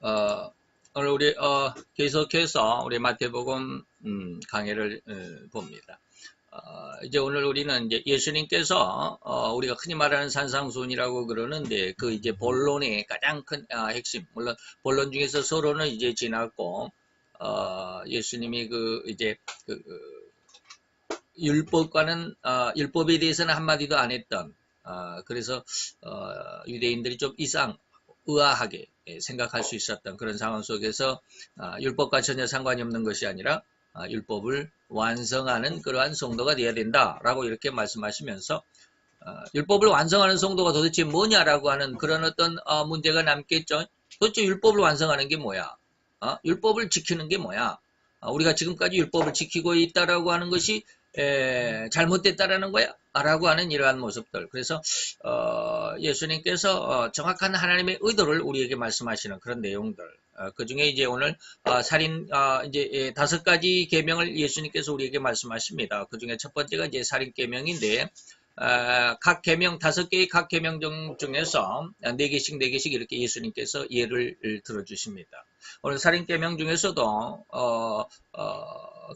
어, 오늘 우리 계속해서 우리 마태복음 강해를 봅니다. 이제 오늘 우리는 이제 예수님께서 우리가 흔히 말하는 산상수훈이라고 그러는데 그 이제 본론의 가장 큰 핵심, 물론 본론 중에서 서론은 이제 지났고 예수님이 그 이제 그 율법과는 율법에 대해서는 한마디도 안 했던 그래서 유대인들이 좀 의아하게 생각할 수 있었던 그런 상황 속에서 율법과 전혀 상관이 없는 것이 아니라 율법을 완성하는 그러한 성도가 되어야 된다라고 이렇게 말씀하시면서 율법을 완성하는 성도가 도대체 뭐냐라고 하는 그런 어떤 문제가 남겠죠. 도대체 율법을 완성하는 게 뭐야? 율법을 지키는 게 뭐야? 우리가 지금까지 율법을 지키고 있다라고 하는 것이 잘못됐다라는 거야 라고 하는 이러한 모습들. 그래서 예수님께서 정확한 하나님의 의도를 우리에게 말씀하시는 그런 내용들. 그 중에 이제 오늘 살인 이제 5가지 계명을 예수님께서 우리에게 말씀하십니다. 그 중에 첫 번째가 이제 살인 계명인데 각 계명 5개의 각 계명 중에서 4개씩 이렇게 예수님께서 예를 들어주십니다. 오늘 살인 계명 중에서도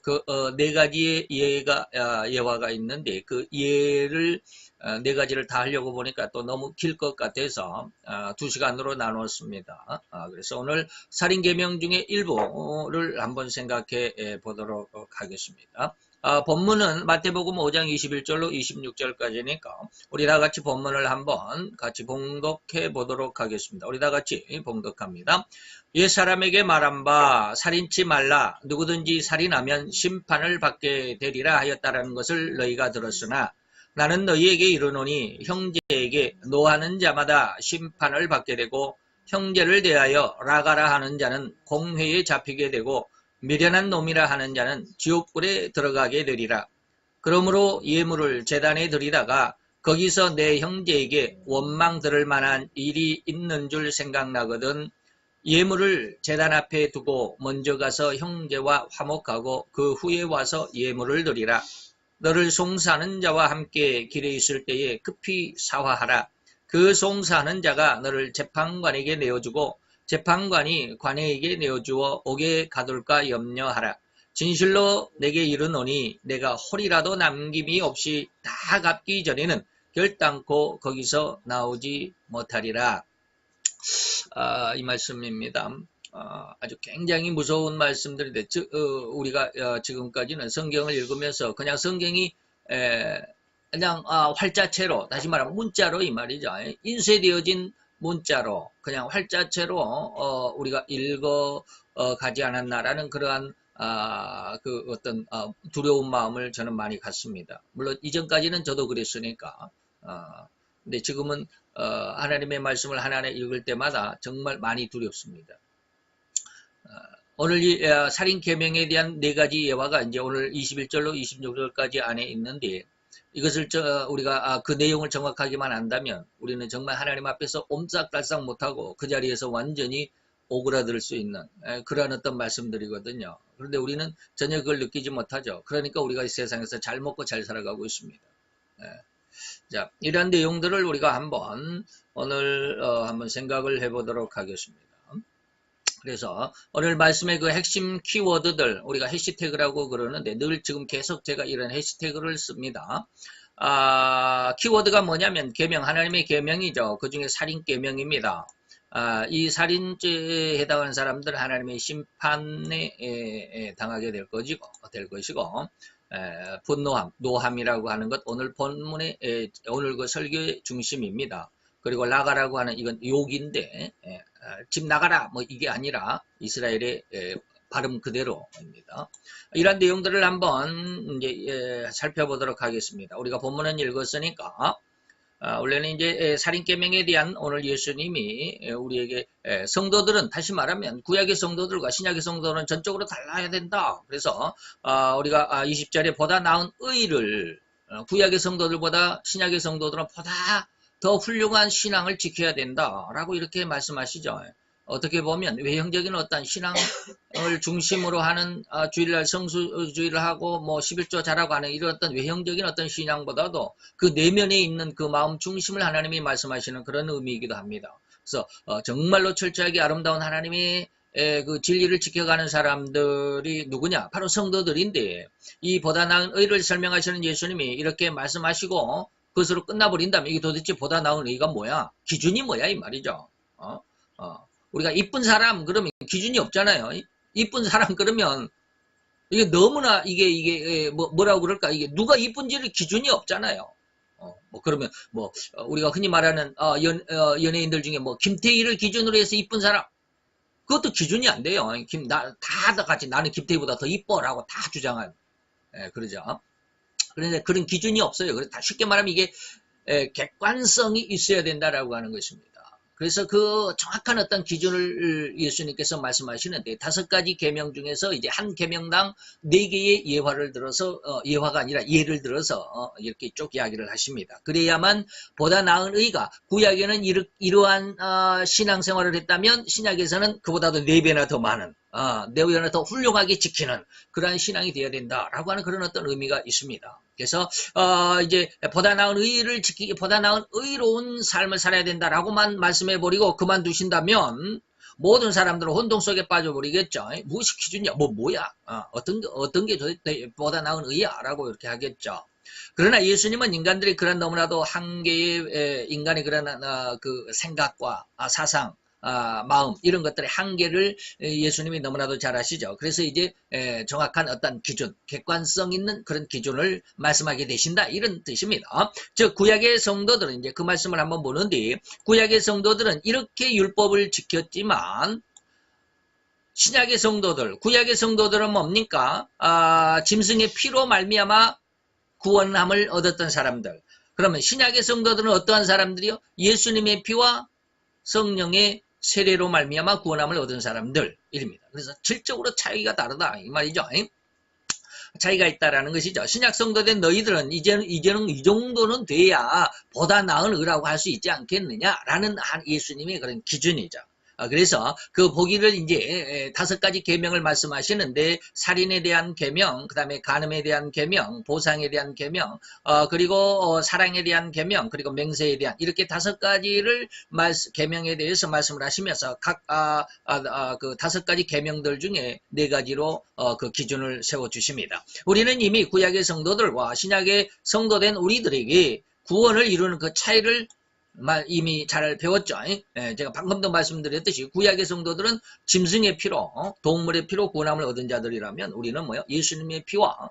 그 4가지의 예화가 있는데 그 예를 4가지를 다 하려고 보니까 또 너무 길 것 같아서 2시간으로 나눴습니다. 그래서 오늘 살인 계명 중에 일부를 한번 생각해 보도록 하겠습니다. 본문은 마태복음 5장 21절로 26절까지니까 우리 다 같이 본문을 한번 같이 봉독해 보도록 하겠습니다. 우리 다 같이 봉독합니다. 옛 사람에게 말한 바 살인치 말라 누구든지 살인하면 심판을 받게 되리라 하였다라는 것을 너희가 들었으나 나는 너희에게 이르노니 형제에게 노하는 자마다 심판을 받게 되고 형제를 대하여 라가라 하는 자는 공회에 잡히게 되고 미련한 놈이라 하는 자는 지옥불에 들어가게 되리라. 그러므로 예물을 제단에 드리다가 거기서 내 형제에게 원망 들을 만한 일이 있는 줄 생각나거든 예물을 제단 앞에 두고 먼저 가서 형제와 화목하고 그 후에 와서 예물을 드리라. 너를 송사하는 자와 함께 길에 있을 때에 급히 사화하라. 그 송사하는 자가 너를 재판관에게 내어주고 재판관이 관에게 내어주어 옥에 가둘까 염려하라. 진실로 내게 이르노니 내가 홀이라도 남김이 없이 다 갚기 전에는 결단코 거기서 나오지 못하리라. 이 말씀입니다. 아주 굉장히 무서운 말씀들인데 우리가 지금까지는 성경을 읽으면서 그냥 성경이 그냥 활자체로 다시 말하면 문자로 이 말이죠. 인쇄되어진 문자로 그냥 활자체로 우리가 읽어 가지 않았나라는 그러한 그 어떤 두려운 마음을 저는 많이 갖습니다. 물론 이전까지는 저도 그랬으니까 근데 지금은 하나님의 말씀을 하나하나 읽을 때마다 정말 많이 두렵습니다. 오늘 이 살인 계명에 대한 4가지 예화가 이제 오늘 21절로 26절까지 안에 있는데 이것을 우리가 그 내용을 정확하게만 안다면 우리는 정말 하나님 앞에서 옴짝달싹 못하고 그 자리에서 완전히 오그라들 수 있는 그러한 어떤 말씀들이거든요. 그런데 우리는 전혀 그걸 느끼지 못하죠. 그러니까 우리가 이 세상에서 잘 먹고 잘 살아가고 있습니다. 자, 이런 내용들을 우리가 오늘 한번 생각을 해보도록 하겠습니다. 그래서 오늘 말씀의 그 핵심 키워드들 우리가 해시태그라고 그러는데 늘 지금 계속 제가 이런 해시태그를 씁니다. 키워드가 뭐냐면 계명, 하나님의 계명이죠. 그 중에 살인 계명입니다. 이 살인죄에 해당하는 사람들 하나님의 심판에 당하게 될 것이고 분노함, 노함이라고 하는 것 오늘 본문의 오늘 그 설교의 중심입니다. 그리고 라가라고 하는 이건 욕인데 집 나가라 뭐 이게 아니라 이스라엘의 발음 그대로입니다. 이런 내용들을 한번 이제 살펴보도록 하겠습니다. 우리가 본문은 읽었으니까 원래는 이제 살인계명에 대한 오늘 예수님이 우리에게 성도들은 다시 말하면 구약의 성도들과 신약의 성도는 전적으로 달라야 된다. 그래서 우리가 20절에 보다 나은 의를 구약의 성도들보다 신약의 성도들은 보다 더 훌륭한 신앙을 지켜야 된다라고 이렇게 말씀하시죠. 어떻게 보면 외형적인 어떤 신앙을 중심으로 하는 주일날 성수주의를 하고 뭐 11조 잘하고 하는 이런 어떤 외형적인 어떤 신앙보다도 그 내면에 있는 그 마음 중심을 하나님이 말씀하시는 그런 의미이기도 합니다. 그래서 정말로 철저하게 아름다운 하나님의 그 진리를 지켜가는 사람들이 누구냐? 바로 성도들인데 이 보다 나은 의를 설명하시는 예수님이 이렇게 말씀하시고 그것으로 끝나버린다면 이게 도대체 보다 나은 의가 뭐야? 기준이 뭐야 이 말이죠. 우리가 이쁜 사람 그러면 기준이 없잖아요. 이쁜 사람 그러면 이게 너무나 이게 뭐라고 그럴까? 이게 누가 이쁜지를 기준이 없잖아요. 뭐 그러면 뭐 우리가 흔히 말하는 연예인들 중에 뭐 김태희를 기준으로 해서 이쁜 사람 그것도 기준이 안 돼요. 다 같이 나는 김태희보다 더 이뻐라고 다 주장한 그러죠. 그런데 그런 기준이 없어요. 그래서 다 쉽게 말하면 이게 객관성이 있어야 된다라고 하는 것입니다. 그래서 그 정확한 어떤 기준을 예수님께서 말씀하시는데 5가지 계명 중에서 이제 한 계명당 4개의 예화를 들어서 예화가 아니라 예를 들어서 이렇게 쭉 이야기를 하십니다. 그래야만 보다 나은 의가 구약에는 이러한 신앙생활을 했다면 신약에서는 그보다도 4배나 더 많은 4배나 더 훌륭하게 지키는 그러한 신앙이 되어야 된다라고 하는 그런 어떤 의미가 있습니다. 그래서 이제 보다 나은 의를 지키기, 보다 나은 의로운 삶을 살아야 된다라고만 말씀해버리고 그만두신다면 모든 사람들은 혼동 속에 빠져버리겠죠. 무엇이 기준이야? 뭐야? 어떤 게 보다 나은 의야? 라고 이렇게 하겠죠. 그러나 예수님은 인간들이 그런 너무나도 한계의 인간의 그런 그 생각과 사상, 마음 이런 것들의 한계를 예수님이 너무나도 잘 아시죠. 그래서 이제 정확한 어떤 기준, 객관성 있는 그런 기준을 말씀하게 되신다 이런 뜻입니다. 즉 구약의 성도들은 이제 그 말씀을 한번 보는데 구약의 성도들은 이렇게 율법을 지켰지만 신약의 성도들, 구약의 성도들은 뭡니까? 짐승의 피로 말미암아 구원함을 얻었던 사람들. 그러면 신약의 성도들은 어떠한 사람들이요? 예수님의 피와 성령의 세례로 말미암아 구원함을 얻은 사람들입니다. 그래서 질적으로 차이가 다르다 이 말이죠. 차이가 있다라는 것이죠. 신약 성도된 너희들은 이제는 이 정도는 돼야 보다 나은 의라고 할 수 있지 않겠느냐라는 예수님의 그런 기준이죠. 그래서 그 보기를 이제 5가지 계명을 말씀하시는데 살인에 대한 계명, 그 다음에 간음에 대한 계명, 보상에 대한 계명, 그리고 사랑에 대한 계명, 그리고 맹세에 대한 이렇게 5가지를 계명에 대해서 말씀을 하시면서 각 그 5가지 계명들 중에 4가지로 그 기준을 세워 주십니다. 우리는 이미 구약의 성도들과 신약의 성도된 우리들에게 구원을 이루는 그 차이를 이미 잘 배웠죠. 제가 방금도 말씀드렸듯이 구약의 성도들은 짐승의 피로 동물의 피로 구원함을 얻은 자들이라면 우리는 뭐요? 예수님의 피와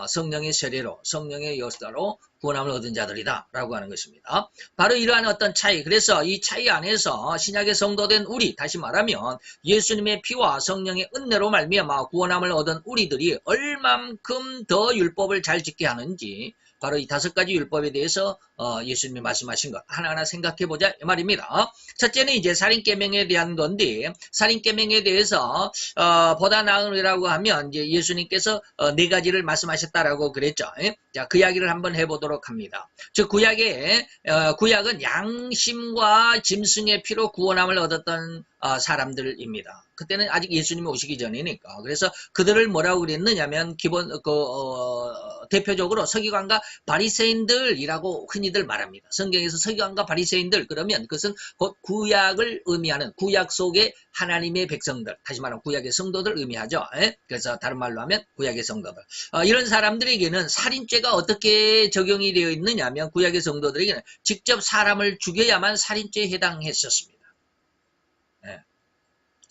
성령의 세례로 성령의 역사로 구원함을 얻은 자들이다 라고 하는 것입니다. 바로 이러한 어떤 차이, 그래서 이 차이 안에서 신약의 성도된 우리, 다시 말하면 예수님의 피와 성령의 은혜로 말미암아 구원함을 얻은 우리들이 얼만큼 더 율법을 잘 지켜야 하는지 바로 이 5가지 율법에 대해서 예수님이 말씀하신 것 하나하나 생각해보자 이 말입니다. 첫째는 이제 살인계명에 대한 건데 살인계명에 대해서 보다 나은 의라고 하면 이제 예수님께서 4가지를 말씀하셨다라고 그랬죠. 자, 그 이야기를 한번 해보도록 합니다. 즉 구약은 양심과 짐승의 피로 구원함을 얻었던 사람들입니다. 그때는 아직 예수님이 오시기 전이니까. 그래서 그들을 뭐라고 그랬느냐면 대표적으로 서기관과 바리새인들이라고 흔히들 말합니다. 성경에서 서기관과 바리새인들 그러면 그것은 곧 구약을 의미하는 구약 속의 하나님의 백성들, 다시 말하면 구약의 성도들 의미하죠. 그래서 다른 말로 하면 구약의 성도들. 이런 사람들에게는 살인죄가 어떻게 적용이 되어 있느냐면 구약의 성도들에게는 직접 사람을 죽여야만 살인죄에 해당했었습니다.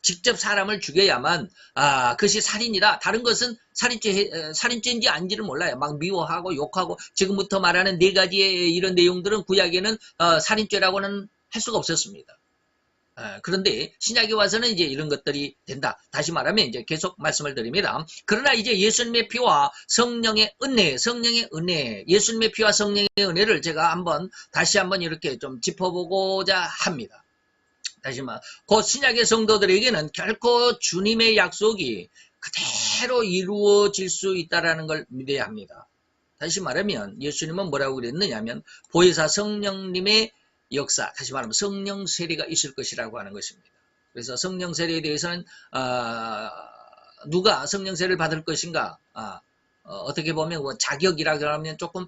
직접 사람을 죽여야만 그것이 살인이다. 다른 것은 살인죄인지 아닌지를 몰라요. 막 미워하고 욕하고 지금부터 말하는 4가지의 이런 내용들은 구약에는 살인죄라고는 할 수가 없었습니다. 그런데 신약에 와서는 이제 이런 것들이 된다. 다시 말하면 이제 계속 말씀을 드립니다. 그러나 이제 예수님의 피와 성령의 은혜, 예수님의 피와 성령의 은혜를 제가 다시 한번 이렇게 좀 짚어보고자 합니다. 다시 말해 곧 신약의 성도들에게는 결코 주님의 약속이 그대로 이루어질 수 있다는 걸 믿어야 합니다. 다시 말하면 예수님은 뭐라고 그랬느냐면 보혜사 성령님의 역사, 다시 말하면 성령 세례가 있을 것이라고 하는 것입니다. 그래서 성령 세례에 대해서는 누가 성령 세례를 받을 것인가 어떻게 보면 뭐 자격이라 그러면 조금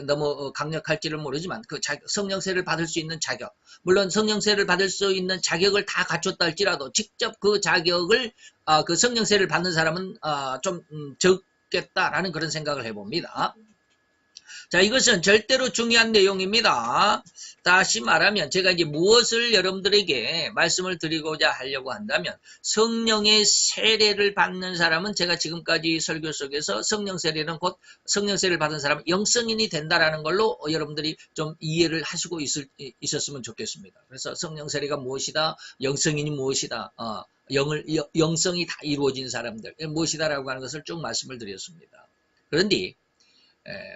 너무 강력할지는 모르지만 그 성령세를 받을 수 있는 자격, 물론 성령세를 받을 수 있는 자격을 다 갖췄다 할지라도 직접 그 자격을 그 성령세를 받는 사람은 좀 적겠다라는 그런 생각을 해봅니다. 자, 이것은 절대로 중요한 내용입니다. 다시 말하면 제가 이제 무엇을 여러분들에게 말씀을 드리고자 하려고 한다면 성령의 세례를 받는 사람은 제가 지금까지 설교 속에서 성령 세례는 곧 성령세를 받은 사람은 영성인이 된다라는 걸로 여러분들이 좀 이해를 하시고 있었으면 좋겠습니다. 그래서 성령 세례가 무엇이다, 영성인이 무엇이다, 영성이 다 이루어진 사람들 무엇이다라고 하는 것을 쭉 말씀을 드렸습니다. 그런데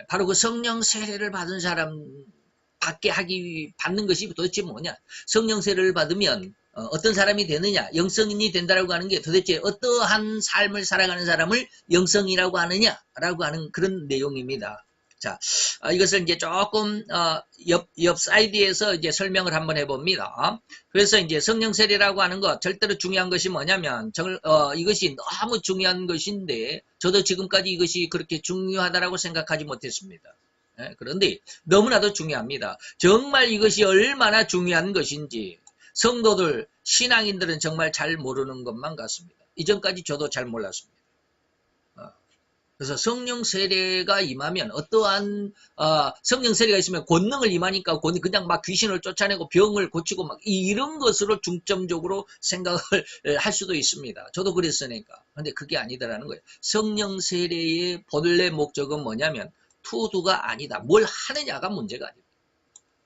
바로 그 성령 세례를 받은 사람 받는 것이 도대체 뭐냐? 성령 세례를 받으면 어떤 사람이 되느냐? 영성인이 된다라고 하는 게 도대체 어떠한 삶을 살아가는 사람을 영성이라고 하느냐라고 하는 그런 내용입니다. 자, 이것을 이제 조금 옆 사이드에서 이제 설명을 한번 해봅니다. 그래서 이제 성령 세례라고 하는 것 절대로 중요한 것이 뭐냐면 이것이 너무 중요한 것인데 저도 지금까지 이것이 그렇게 중요하다라고 생각하지 못했습니다. 그런데 너무나도 중요합니다. 정말 이것이 얼마나 중요한 것인지 성도들, 신앙인들은 정말 잘 모르는 것만 같습니다. 이전까지 저도 잘 몰랐습니다. 그래서 성령 세례가 임하면 어떠한 성령 세례가 있으면 권능을 임하니까 그냥 막 귀신을 쫓아내고 병을 고치고 막 이런 것으로 중점적으로 생각을 할 수도 있습니다. 저도 그랬으니까. 근데 그게 아니다라는 거예요. 성령 세례의 본래 목적은 뭐냐면 투두가 아니다. 뭘 하느냐가 문제가 아니다.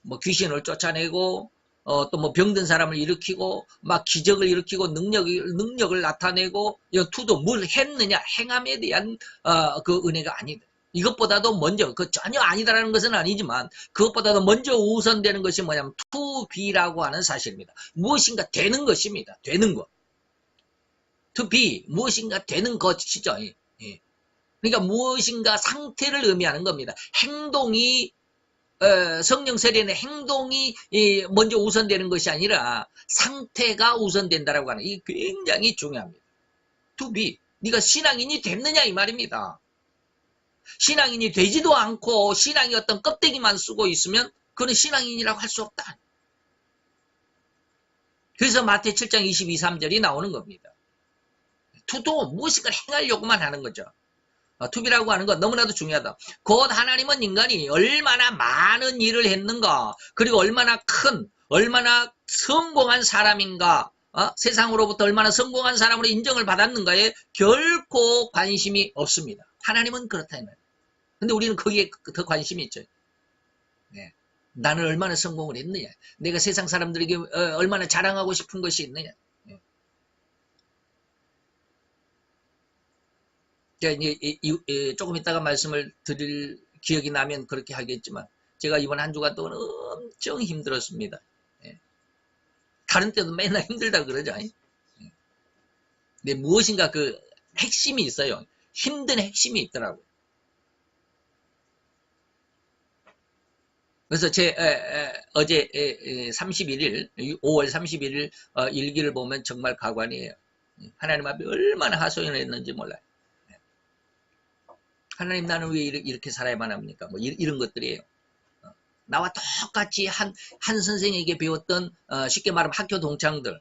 뭐 귀신을 쫓아내고 또 뭐 병든 사람을 일으키고 막 기적을 일으키고 능력을 나타내고 이런 투도 뭘 했느냐 행함에 대한 그 은혜가 아니다. 이것보다도 먼저 전혀 아니다라는 것은 아니지만 그것보다도 먼저 우선되는 것이 뭐냐면 to be라고 하는 사실입니다. 무엇인가 되는 것입니다. 되는 것. to be 무엇인가 되는 것이죠. 예. 그러니까 무엇인가 상태를 의미하는 겁니다. 행동이 성령 세례는 행동이 먼저 우선되는 것이 아니라 상태가 우선된다라고 하는 이 굉장히 중요합니다. to be. 네가 신앙인이 됐느냐 이 말입니다. 신앙인이 되지도 않고 신앙이 어떤 껍데기만 쓰고 있으면 그는 신앙인이라고 할 수 없다. 그래서 마태 7장 22, 3절이 나오는 겁니다. to도 무엇인가 행하려고만 하는 거죠. 투비라고 하는 건 너무나도 중요하다. 곧 하나님은 인간이 얼마나 많은 일을 했는가, 그리고 얼마나 얼마나 성공한 사람인가, 세상으로부터 얼마나 성공한 사람으로 인정을 받았는가에 결코 관심이 없습니다. 하나님은 그렇다 이 말이에요. 근데 우리는 거기에 더 관심이 있죠. 네. 나는 얼마나 성공을 했느냐, 내가 세상 사람들에게 얼마나 자랑하고 싶은 것이 있느냐. 조금 이따가 말씀을 드릴 기억이 나면 그렇게 하겠지만 제가 이번 한 주간 동안 엄청 힘들었습니다. 다른 때도 맨날 힘들다 그러죠. 근데 무엇인가 그 핵심이 있어요. 힘든 핵심이 있더라고요. 그래서 어제 31일 5월 31일 일기를 보면 정말 가관이에요. 하나님 앞에 얼마나 하소연을 했는지 몰라요. 하나님, 나는 왜 이렇게 살아야만 합니까? 뭐 이런 것들이에요. 나와 똑같이 한 선생에게 배웠던 쉽게 말하면 학교 동창들.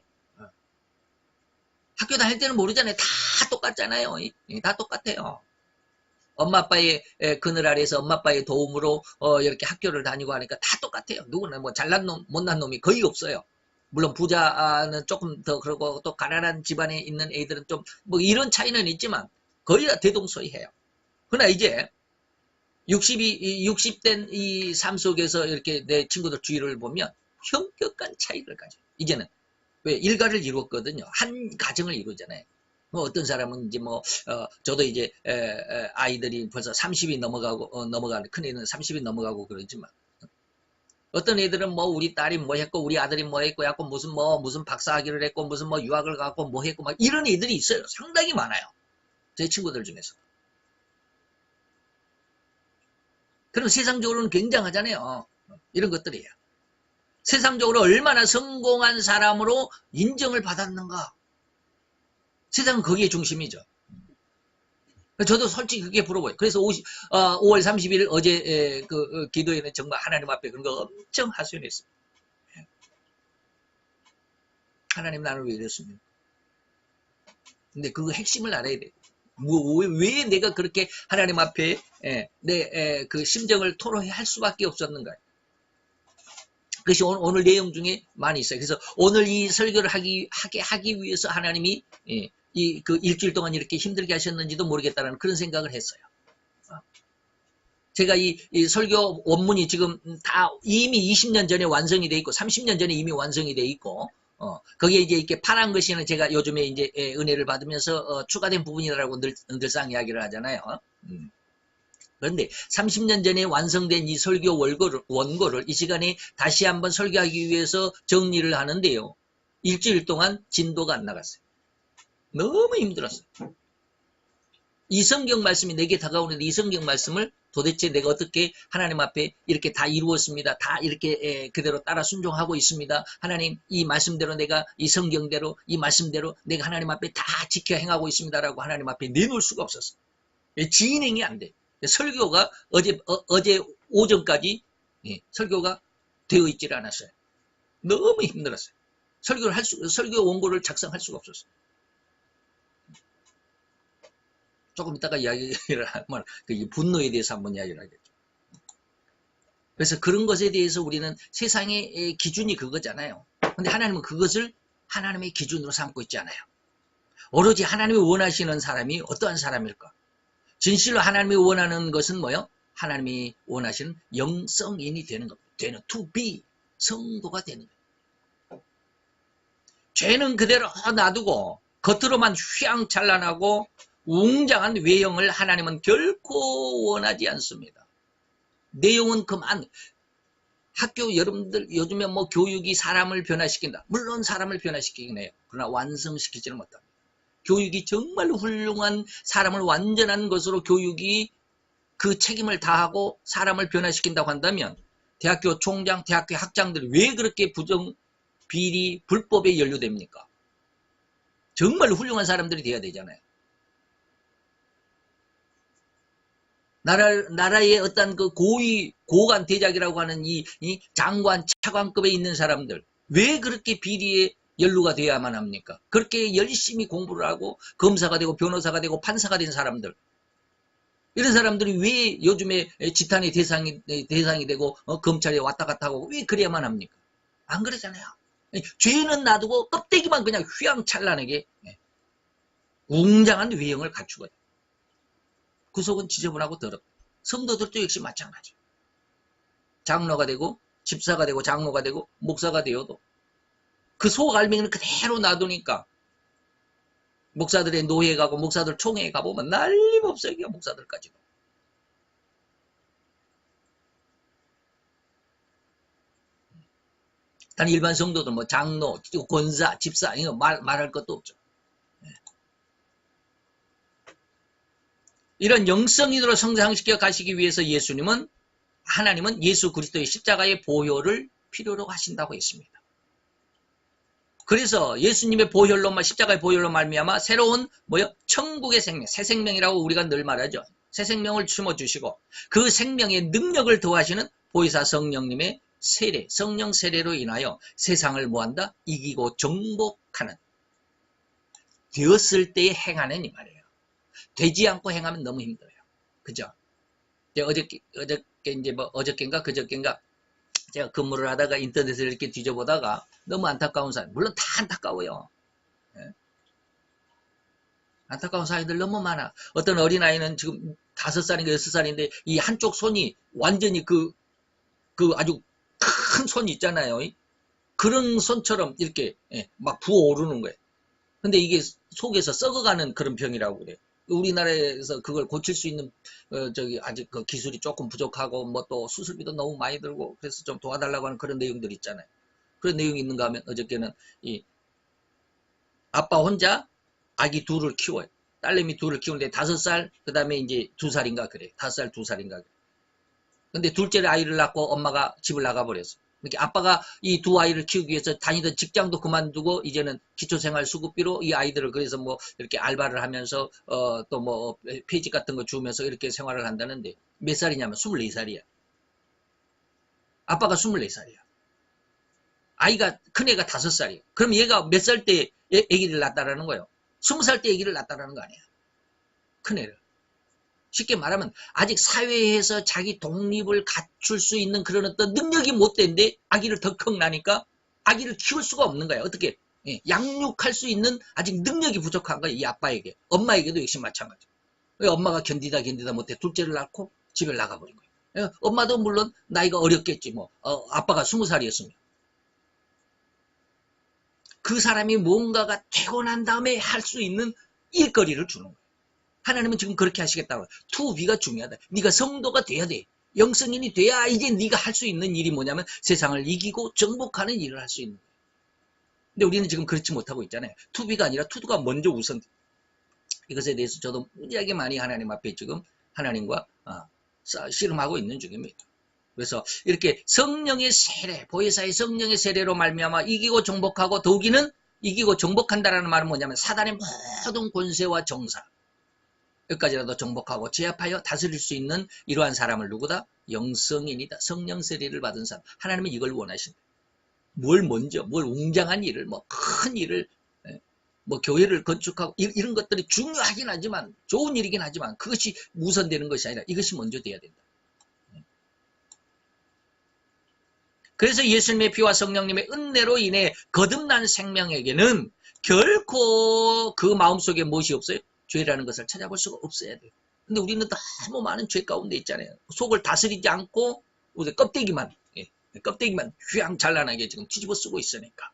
학교 다닐 때는 모르잖아요. 다 똑같잖아요. 다 똑같아요. 엄마 아빠의 그늘 아래에서 엄마 아빠의 도움으로 이렇게 학교를 다니고 하니까 다 똑같아요. 누구나 뭐 잘난 놈 못난 놈이 거의 없어요. 물론 부자는 조금 더 그러고 또 가난한 집안에 있는 애들은 좀 뭐 이런 차이는 있지만 거의 다 대동소이해요. 그러나 이제 60된 이 삶 속에서 이렇게 내 친구들 주위를 보면 현격한 차이를 가져요. 이제는 왜 일가를 이루었거든요. 한 가정을 이루잖아요. 뭐 어떤 사람은 이제 저도 이제 아이들이 벌써 30이 넘어가는 큰 애는 30이 넘어가고 그러지만 어떤 애들은 뭐 우리 딸이 뭐 했고 우리 아들이 뭐 했고 약간 무슨 박사학위를 했고 무슨 뭐 유학을 가고 뭐 했고 막 이런 애들이 있어요. 상당히 많아요. 제 친구들 중에서. 그럼 세상적으로는 굉장하잖아요. 이런 것들이에요. 세상적으로 얼마나 성공한 사람으로 인정을 받았는가. 세상은 거기에 중심이죠. 저도 솔직히 그게 부러워요. 그래서 5월 30일 어제 기도에는 정말 하나님 앞에 그런 거 엄청 하소연했어요. 하나님 나를 왜 이랬습니까? 근데 그 핵심을 알아야 돼요. 왜 내가 그렇게 하나님 앞에 내 그 심정을 토로할 수밖에 없었는가? 그것이 오늘 내용 중에 많이 있어요. 그래서 오늘 이 설교를 하기 위해서 하나님이 그 일주일 동안 이렇게 힘들게 하셨는지도 모르겠다는 그런 생각을 했어요. 제가 이 설교 원문이 지금 다 이미 20년 전에 완성이 돼 있고 30년 전에 이미 완성이 돼 있고 거기에 이제 이렇게 파란 글씨는 제가 요즘에 이제 은혜를 받으면서 추가된 부분이라고 늘상 이야기를 하잖아요. 그런데 30년 전에 완성된 이 설교 원고를 이 시간에 다시 한번 설교하기 위해서 정리를 하는데요. 일주일 동안 진도가 안 나갔어요. 너무 힘들었어요. 이 성경 말씀이 내게 다가오는데 이 성경 말씀을 도대체 내가 어떻게 하나님 앞에 이렇게 다 이루었습니다. 다 이렇게 그대로 따라 순종하고 있습니다. 하나님 이 말씀대로 내가 이 성경대로 이 말씀대로 내가 하나님 앞에 다 지켜 행하고 있습니다라고 하나님 앞에 내놓을 수가 없었어요. 진행이 안 돼. 설교가 어제 오전까지 설교가 되어 있지를 않았어요. 너무 힘들었어요. 설교 원고를 작성할 수가 없었어요. 조금 이따가 이야기를 하면 분노에 대해서 한번 이야기를 하겠죠. 그래서 그런 것에 대해서 우리는 세상의 기준이 그거잖아요. 근데 하나님은 그것을 하나님의 기준으로 삼고 있지 않아요. 오로지 하나님이 원하시는 사람이 어떠한 사람일까? 진실로 하나님이 원하는 것은 뭐요? 하나님이 원하시는 영성인이 되는 겁니다. 되는 to be 성도가 되는 거예요. 죄는 그대로 놔두고 겉으로만 휘황찬란하고 웅장한 외형을 하나님은 결코 원하지 않습니다. 내용은 그만. 학교 여러분들 요즘에 뭐 교육이 사람을 변화시킨다. 물론 사람을 변화시키긴 해요. 그러나 완성시키지는 못합니다. 교육이 정말 훌륭한 사람을 완전한 것으로 교육이 그 책임을 다하고 사람을 변화시킨다고 한다면 대학교 총장, 대학교 학장들이 왜 그렇게 비리, 불법에 연루됩니까? 정말 훌륭한 사람들이 돼야 되잖아요. 나라의 어떤 그 고관 대작이라고 하는 이 장관, 차관급에 있는 사람들, 왜 그렇게 비리에 연루가 돼야만 합니까? 그렇게 열심히 공부를 하고 검사가 되고 변호사가 되고 판사가 된 사람들, 이런 사람들이 왜 요즘에 지탄의 대상이 되고 검찰에 왔다 갔다 하고 왜 그래야만 합니까? 안 그러잖아요. 죄는 놔두고 껍데기만 그냥 휘황찬란하게 웅장한 외형을 갖추거든요. 그 속은 지저분하고 더럽다. 성도들도 역시 마찬가지. 장로가 되고 집사가 되고 장로가 되고 목사가 되어도 그 속 알맹이는 그대로 놔두니까 목사들의 노예 가고 목사들 총회에 가보면 난리법석이야. 목사들까지도. 단 일반 성도들 뭐 장로, 권사, 집사 이거 말할 것도 없죠. 이런 영성인으로 성장시켜 가시기 위해서 하나님은 예수 그리스도의 십자가의 보혈을 필요로 하신다고 했습니다. 그래서 예수님의 보혈로 십자가의 보혈로 말미암아 새로운 천국의 생명, 새 생명이라고 우리가 늘 말하죠. 새 생명을 심어주시고 그 생명의 능력을 더하시는 보혜사 성령님의 세례, 성령 세례로 인하여 세상을 뭐한다? 이기고 정복하는 되었을 때에 행하는 이 말이에요. 되지 않고 행하면 너무 힘들어요. 그죠? 어저께인가 그저께인가 제가 근무를 하다가 인터넷을 이렇게 뒤져보다가 너무 안타까운 사람, 물론 다 안타까워요. 예? 안타까운 사람들 너무 많아. 어떤 어린아이는 지금 5살인가 6살인데 이 한쪽 손이 완전히 그 아주 큰 손이 있잖아요. 그런 손처럼 이렇게 막 부어오르는 거예요. 근데 이게 속에서 썩어가는 그런 병이라고 그래요. 우리나라에서 그걸 고칠 수 있는 아직 그 기술이 조금 부족하고 뭐 또 수술비도 너무 많이 들고 그래서 좀 도와달라고 하는 그런 내용들이 있잖아요. 그런 내용이 있는가 하면 어저께는 이 아빠 혼자 아기 둘을 키워요. 딸내미 둘을 키우는데 5살 그 다음에 이제 2살인가 그래. 5살 2살인가 그래. 근데 둘째 아이를 낳고 엄마가 집을 나가버렸어. 이렇게 아빠가 이 두 아이를 키우기 위해서 다니던 직장도 그만두고 이제는 기초생활수급비로 이 아이들을 그래서 뭐 이렇게 알바를 하면서 또 뭐 페이지 같은 거 주면서 이렇게 생활을 한다는데 몇 살이냐면 24살이야. 아빠가 24살이야. 아이가 큰애가 5살이야. 그럼 얘가 몇 살 때 애기를 낳았다라는 거예요? 20살 때 애기를 낳았다라는 거 아니야. 큰애를. 쉽게 말하면 아직 사회에서 자기 독립을 갖출 수 있는 그런 어떤 능력이 못 된데 아기를 덜컥 나니까 아기를 키울 수가 없는 거야. 어떻게? 양육할 수 있는 아직 능력이 부족한 거야. 이 아빠에게. 엄마에게도 역시 마찬가지. 엄마가 견디다 못해 둘째를 낳고 집을 나가버린 거야. 엄마도 물론 나이가 어렸겠지. 뭐 아빠가 20살이었으면. 그 사람이 뭔가가 되고 난 다음에 할 수 있는 일거리를 주는 거야. 하나님은 지금 그렇게 하시겠다고. 투비가 중요하다. 네가 성도가 돼야 돼. 영성인이 돼야 이제 네가 할 수 있는 일이 뭐냐면 세상을 이기고 정복하는 일을 할 수 있는 거예요. 근데 우리는 지금 그렇지 못하고 있잖아요. 투비가 아니라 투두가 먼저 우선. 이것에 대해서 저도 무지하게 많이 하나님 앞에 지금 하나님과 씨름하고 있는 중입니다. 그래서 이렇게 성령의 세례, 보혜사의 성령의 세례로 말미암아 이기고 정복하고 더욱이는 이기고 정복한다라는 말은 뭐냐면 사단의 모든 권세와 정사 여기까지라도 정복하고 제압하여 다스릴 수 있는 이러한 사람을 누구다? 영성인이다. 성령 세례를 받은 사람. 하나님은 이걸 원하신다. 뭘 먼저, 뭘 웅장한 일을, 뭐 큰 일을, 뭐 교회를 건축하고 이런 것들이 중요하긴 하지만 좋은 일이긴 하지만 그것이 우선되는 것이 아니라 이것이 먼저 돼야 된다. 그래서 예수님의 피와 성령님의 은혜로 인해 거듭난 생명에게는 결코 그 마음속에 무엇이 없어요? 죄라는 것을 찾아볼 수가 없어야 돼요. 근데 우리는 너무 많은 죄 가운데 있잖아요. 속을 다스리지 않고 껍데기만 휘황 찬란하게 지금 뒤집어 쓰고 있으니까.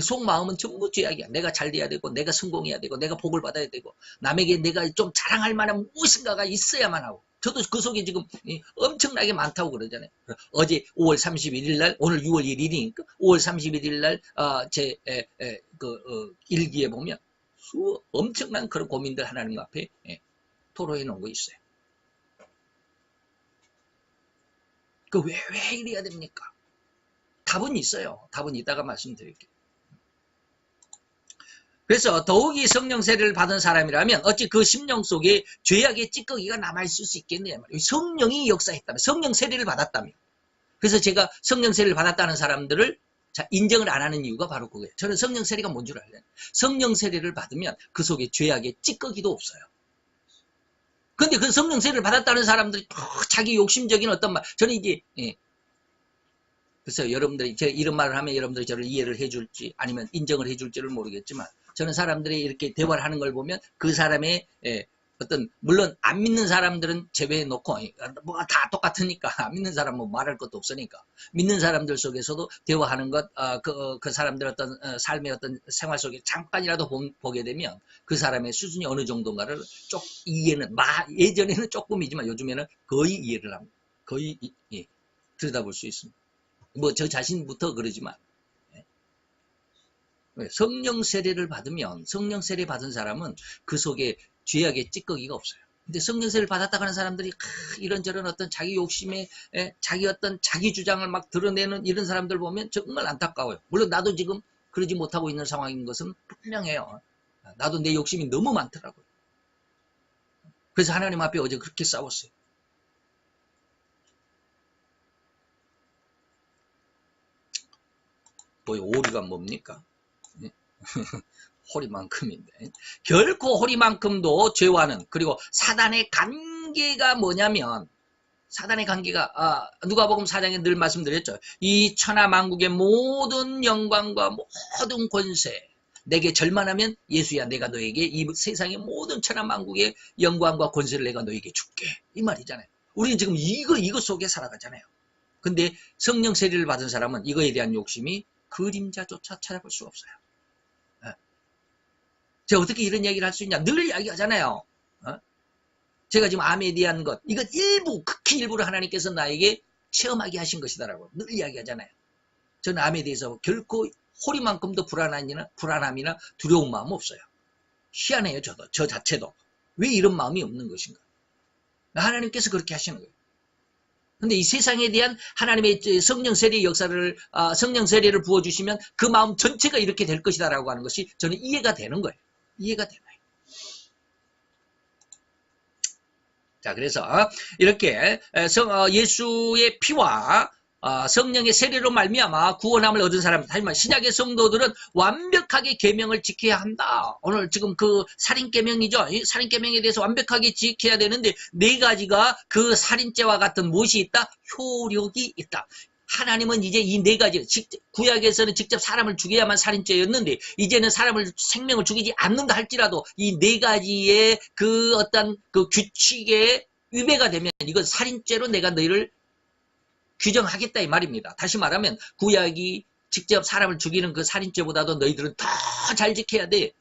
속 마음은 전부 죄악이야. 내가 잘 돼야 되고 내가 성공해야 되고 내가 복을 받아야 되고 남에게 내가 좀 자랑할 만한 무엇인가가 있어야만 하고 저도 그 속에 지금 엄청나게 많다고 그러잖아요. 어제 5월 31일 날 오늘 6월 1일이니까 5월 31일 날 제 일기에 보면 엄청난 그런 고민들 하나님 앞에 토로해 놓은 거 있어요. 왜 이래야 됩니까? 답은 있어요. 답은 이따가 말씀드릴게요. 그래서 더욱이 성령 세례를 받은 사람이라면 어찌 그 심령 속에 죄악의 찌꺼기가 남아있을 수 있겠느냐 말이에요. 성령이 역사했다면, 성령 세례를 받았다면. 그래서 제가 성령 세례를 받았다는 사람들을 인정을 안 하는 이유가 바로 그거예요. 저는 성령 세례가 뭔 줄 알아요? 성령 세례를 받으면 그 속에 죄악의 찌꺼기도 없어요. 근데 그 성령 세례를 받았다는 사람들이 자기 욕심적인 어떤 말, 저는 이제 글쎄요, 여러분들이 제가 이런 말을 하면 여러분들이 저를 이해를 해줄지 아니면 인정을 해줄지를 모르겠지만 저는 사람들이 이렇게 대화를 하는 걸 보면 그 사람의 어떤 물론 안 믿는 사람들은 제외해 놓고 뭐가 다 똑같으니까 안 믿는 사람은 뭐 말할 것도 없으니까 믿는 사람들 속에서도 대화하는 것 그 사람들 어떤 삶의 어떤 생활 속에 잠깐이라도 보게 되면 그 사람의 수준이 어느 정도인가를 이해는 예전에는 조금이지만 요즘에는 거의 이해를 합니다. 거의 들여다볼 수 있습니다. 뭐 저 자신부터 그러지만 성령 세례를 받으면 성령 세례 받은 사람은 그 속에 죄악의 찌꺼기가 없어요. 근데 성령 세례를 받았다고 하는 사람들이 이런저런 어떤 자기 욕심에 자기 어떤 자기 주장을 막 드러내는 이런 사람들 보면 정말 안타까워요. 물론 나도 지금 그러지 못하고 있는 상황인 것은 분명해요. 나도 내 욕심이 너무 많더라고요. 그래서 하나님 앞에 어제 그렇게 싸웠어요. 오리가 뭡니까? 호리만큼인데 결코 호리만큼도 죄와는 그리고 사단의 관계가 뭐냐면 사단의 관계가 누가복음 4장에 늘 말씀드렸죠. 이 천하만국의 모든 영광과 모든 권세 내게 절만하면 예수야 내가 너에게 이 세상의 모든 천하만국의 영광과 권세를 내가 너에게 줄게 이 말이잖아요. 우리는 지금 이거 속에 살아가잖아요. 근데 성령 세례를 받은 사람은 이거에 대한 욕심이 그림자조차 찾아볼 수가 없어요. 제가 어떻게 이런 얘기를 할 수 있냐 늘 이야기하잖아요. 제가 지금 암에 대한 것 이건 극히 일부를 하나님께서 나에게 체험하게 하신 것이다라고 늘 이야기하잖아요. 저는 암에 대해서 결코 호리만큼도 불안함이나 두려운 마음 없어요. 희한해요. 저 자체도 왜 이런 마음이 없는 것인가. 하나님께서 그렇게 하시는 거예요. 근데 이 세상에 대한 하나님의 성령 세례의 역사를, 성령 세례를 부어주시면 그 마음 전체가 이렇게 될 것이다라고 하는 것이 저는 이해가 되는 거예요. 이해가 되나요? 자, 그래서 이렇게 예수의 피와 성령의 세례로 말미암아 구원함을 얻은 사람입니다. 하지만 신약의 성도들은 완벽하게 계명을 지켜야 한다. 오늘 지금 그 살인 계명이죠. 이 살인 계명에 대해서 완벽하게 지켜야 되는데 네 가지가 그 살인죄와 같은 무엇이 있다? 효력이 있다. 하나님은 이제 이 네 가지, 구약에서는 직접 사람을 죽여야만 살인죄였는데, 이제는 생명을 죽이지 않는다 할지라도, 이 네 가지의 그 어떤 그 규칙에 위배가 되면, 이건 살인죄로 내가 너희를 규정하겠다 이 말입니다. 다시 말하면, 구약이 직접 사람을 죽이는 그 살인죄보다도 너희들은 더 잘 지켜야 돼.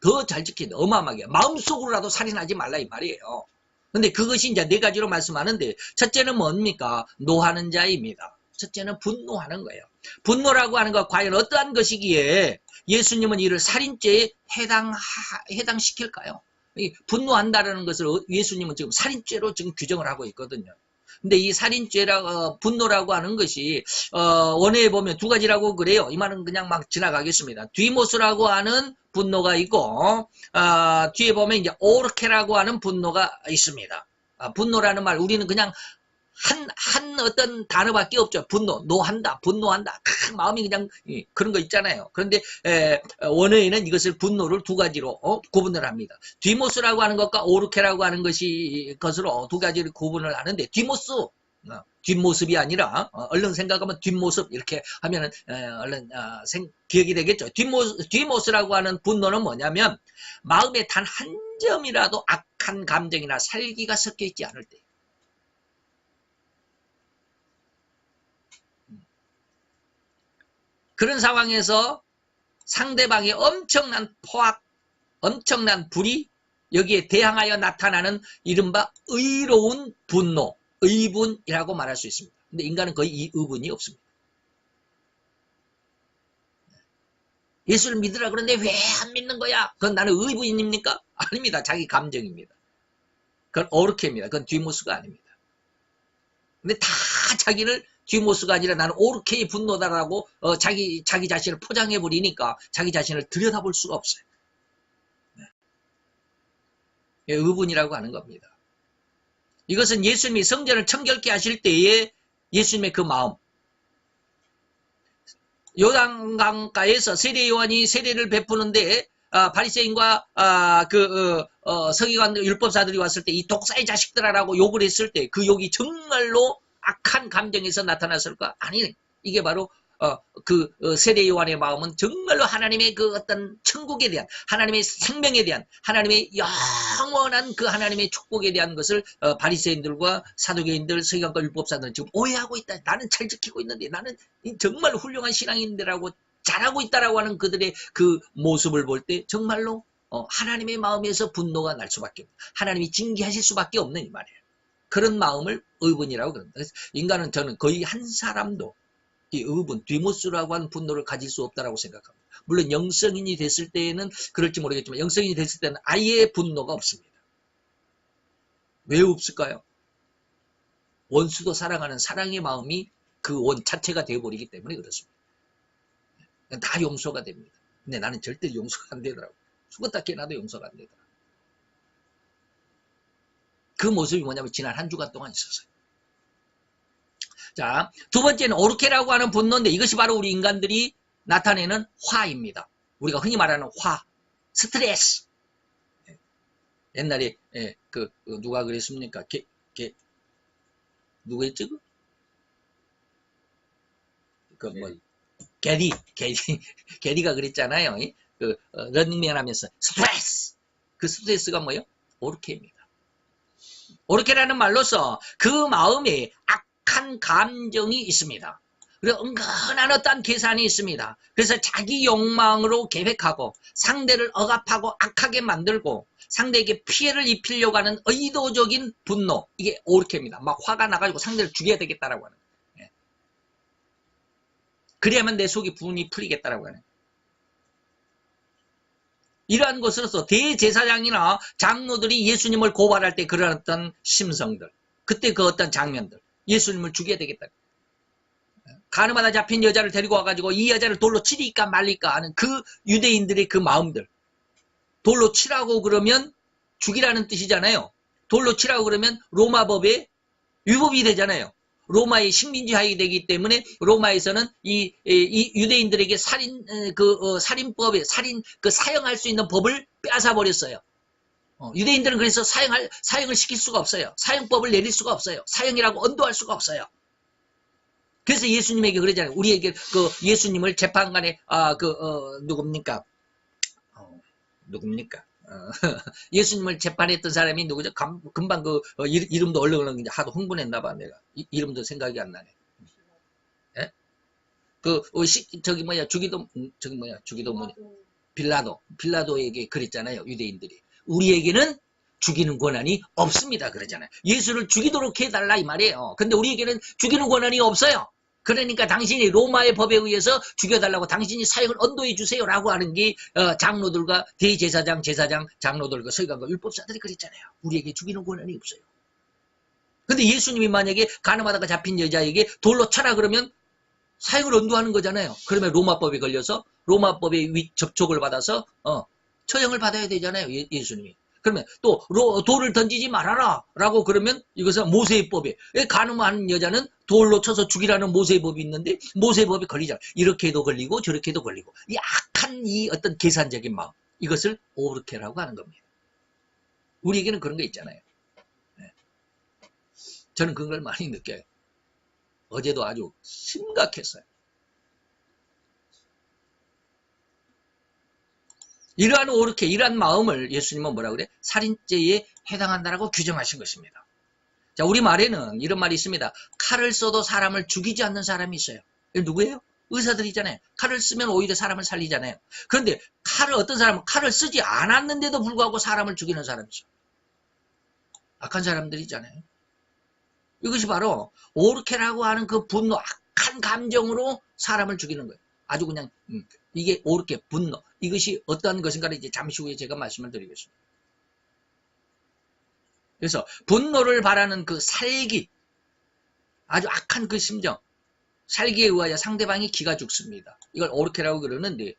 더 잘 지켜야 돼. 어마어마하게. 마음속으로라도 살인하지 말라 이 말이에요. 근데 그것이 이제 네 가지로 말씀하는데, 첫째는 뭡니까? 노하는 자입니다. 첫째는 분노하는 거예요. 분노라고 하는 것, 과연 어떠한 것이기에 예수님은 이를 살인죄에 해당시킬까요? 분노한다라는 것을 예수님은 지금 살인죄로 지금 규정을 하고 있거든요. 근데 이 분노라고 하는 것이, 원어에 보면 두 가지라고 그래요. 이 말은 그냥 막 지나가겠습니다. 디모스라고 하는 분노가 있고, 뒤에 보면 이제 오르케라고 하는 분노가 있습니다. 분노라는 말, 우리는 그냥 한 어떤 단어밖에 없죠. 분노, 노한다, 분노한다. 마음이 그냥 그런 거 있잖아요. 그런데 원어에는 이것을 분노를 두 가지로 구분을 합니다. 디모스라고 하는 것과 오르케라고 하는 것으로 두 가지를 구분을 하는데, 뒷모습이 아니라 얼른 생각하면 뒷모습 이렇게 하면은 얼른 기억이 되겠죠. 뒷모습이라고 하는 분노는 뭐냐면 마음에 단 한 점이라도 악한 감정이나 살기가 섞여 있지 않을 때. 그런 상황에서 상대방의 엄청난 포악, 엄청난 불이 여기에 대항하여 나타나는 이른바 의로운 분노, 의분이라고 말할 수 있습니다. 근데 인간은 거의 이 의분이 없습니다. 예수를 믿으라 그러는데 왜 안 믿는 거야? 그건 나는 의분입니까? 아닙니다. 자기 감정입니다. 그건 오르케입니다. 그건 뒷모습가 아닙니다. 근데 다 자기를 뒷모습가 아니라 나는 오르케의 분노다라고 자기 자신을 포장해버리니까 자기 자신을 들여다볼 수가 없어요. 네. 의분이라고 하는 겁니다. 이것은 예수님이 성전을 청결케 하실 때에 예수님의 그 마음, 요단강가에서 세례 요한이 세례를 베푸는데 바리새인과 서기관 율법사들이 왔을 때 이 독사의 자식들아라고 욕을 했을 때 그 욕이 정말로 악한 감정에서 나타났을까? 아니, 이게 바로 세례 요한의 마음은 정말로 하나님의 그 어떤 천국에 대한, 하나님의 생명에 대한, 하나님의 영원한 그 하나님의 축복에 대한 것을 바리새인들과 사두개인들, 서기관과 율법사들은 지금 오해하고 있다. 나는 잘 지키고 있는데, 나는 정말 훌륭한 신앙인들하고 잘하고 있다라고 하는 그들의 그 모습을 볼 때 정말로 하나님의 마음에서 분노가 날 수밖에 없다. 하나님이 징계하실 수밖에 없는 이 말이에요. 그런 마음을 의분이라고 그럽니다. 그래서 인간은 저는 거의 한 사람도 이 의분, 뒷모습이라고 하는 분노를 가질 수 없다라고 생각합니다. 물론 영성인이 됐을 때에는 그럴지 모르겠지만 영성인이 됐을 때는 아예 분노가 없습니다. 왜 없을까요? 원수도 사랑하는 사랑의 마음이 그 원 자체가 되어버리기 때문에 그렇습니다. 다 용서가 됩니다. 근데 나는 절대 용서가 안 되더라고요. 죽었다 깨나도 용서가 안 되더라고요. 그 모습이 뭐냐면 지난 한 주간 동안 있었어요. 자, 두 번째는 오르케라고 하는 분노인데 이것이 바로 우리 인간들이 나타내는 화입니다. 우리가 흔히 말하는 화, 스트레스. 옛날에 누가 그랬습니까? 누가 했지? 게리가 그랬잖아요. 런닝맨 하면서 스트레스. 그 스트레스가 뭐예요? 오르케입니다. 오르케라는 말로서 그 마음에 악한 감정이 있습니다. 그리고 은근한 어떤 계산이 있습니다. 그래서 자기 욕망으로 계획하고 상대를 억압하고 악하게 만들고 상대에게 피해를 입히려고 하는 의도적인 분노. 이게 오르케입니다. 막 화가 나가지고 상대를 죽여야 되겠다라고 하는. 그래야만 내 속이 분이 풀리겠다라고 하는. 이러한 것으로서 대제사장이나 장로들이 예수님을 고발할 때 그런 어떤 심성들, 그때 그 어떤 장면들. 예수님을 죽여야 되겠다. 가늠하다 잡힌 여자를 데리고 와가지고 이 여자를 돌로 치리까 말릴까 하는 그 유대인들의 그 마음들. 돌로 치라고 그러면 죽이라는 뜻이잖아요. 돌로 치라고 그러면 로마 법에 위법이 되잖아요. 로마의 식민지 하에 되기 때문에 로마에서는 이 유대인들에게 살인법에 사형할 수 있는 법을 빼앗아 버렸어요. 유대인들은 그래서 사형을 시킬 수가 없어요. 사형법을 내릴 수가 없어요. 사형이라고 언도할 수가 없어요. 그래서 예수님에게 그러잖아요. 우리에게 그 예수님을 재판관에 누굽니까? 예수님을 재판했던 사람이 누구죠? 금방 이름도 얼른 하도 흥분했나 봐 내가. 이름도 생각이 안 나네. 예? 빌라도에게 그랬잖아요. 유대인들이. 우리에게는 죽이는 권한이 없습니다. 그러잖아요. 예수를 죽이도록 해달라 이 말이에요. 근데 우리에게는 죽이는 권한이 없어요. 그러니까 당신이 로마의 법에 의해서 죽여달라고 당신이 사형을 언도해 주세요라고 하는 게 장로들과 대제사장, 제사장, 장로들과 서기관과 율법사들이 그랬잖아요. 우리에게 죽이는 권한이 없어요. 근데 예수님이 만약에 간음하다가 잡힌 여자에게 돌로 쳐라 그러면 사형을 언도하는 거잖아요. 그러면 로마법에 걸려서 로마법에 접촉을 받아서 처형을 받아야 되잖아요. 예수님이. 그러면 또 돌을 던지지 말아라 라고 그러면 이것은 모세의 법에 간음하는 여자는 돌로 쳐서 죽이라는 모세의 법이 있는데 모세의 법이 걸리잖아요. 이렇게도 걸리고 저렇게도 걸리고 이 악한 이 어떤 계산적인 마음 이것을 오르케라고 하는 겁니다. 우리에게는 그런 거 있잖아요. 네. 저는 그런 걸 많이 느껴요. 어제도 아주 심각했어요. 이러한 오르케, 이러한 마음을 예수님은 뭐라 그래? 살인죄에 해당한다라고 규정하신 것입니다. 자, 우리 말에는 이런 말이 있습니다. 칼을 써도 사람을 죽이지 않는 사람이 있어요. 이게 누구예요? 의사들이잖아요. 칼을 쓰면 오히려 사람을 살리잖아요. 그런데 어떤 사람은 칼을 쓰지 않았는데도 불구하고 사람을 죽이는 사람이 있어요. 악한 사람들이잖아요. 이것이 바로 오르케라고 하는 그 분노, 악한 감정으로 사람을 죽이는 거예요. 아주 그냥 이게 오르케, 분노. 이것이 어떠한 것인가를 이제 잠시 후에 제가 말씀을 드리겠습니다. 그래서 분노를 바라는 그 살기, 아주 악한 그 심정, 살기에 의하여 상대방이 기가 죽습니다. 이걸 오르케라고 그러는데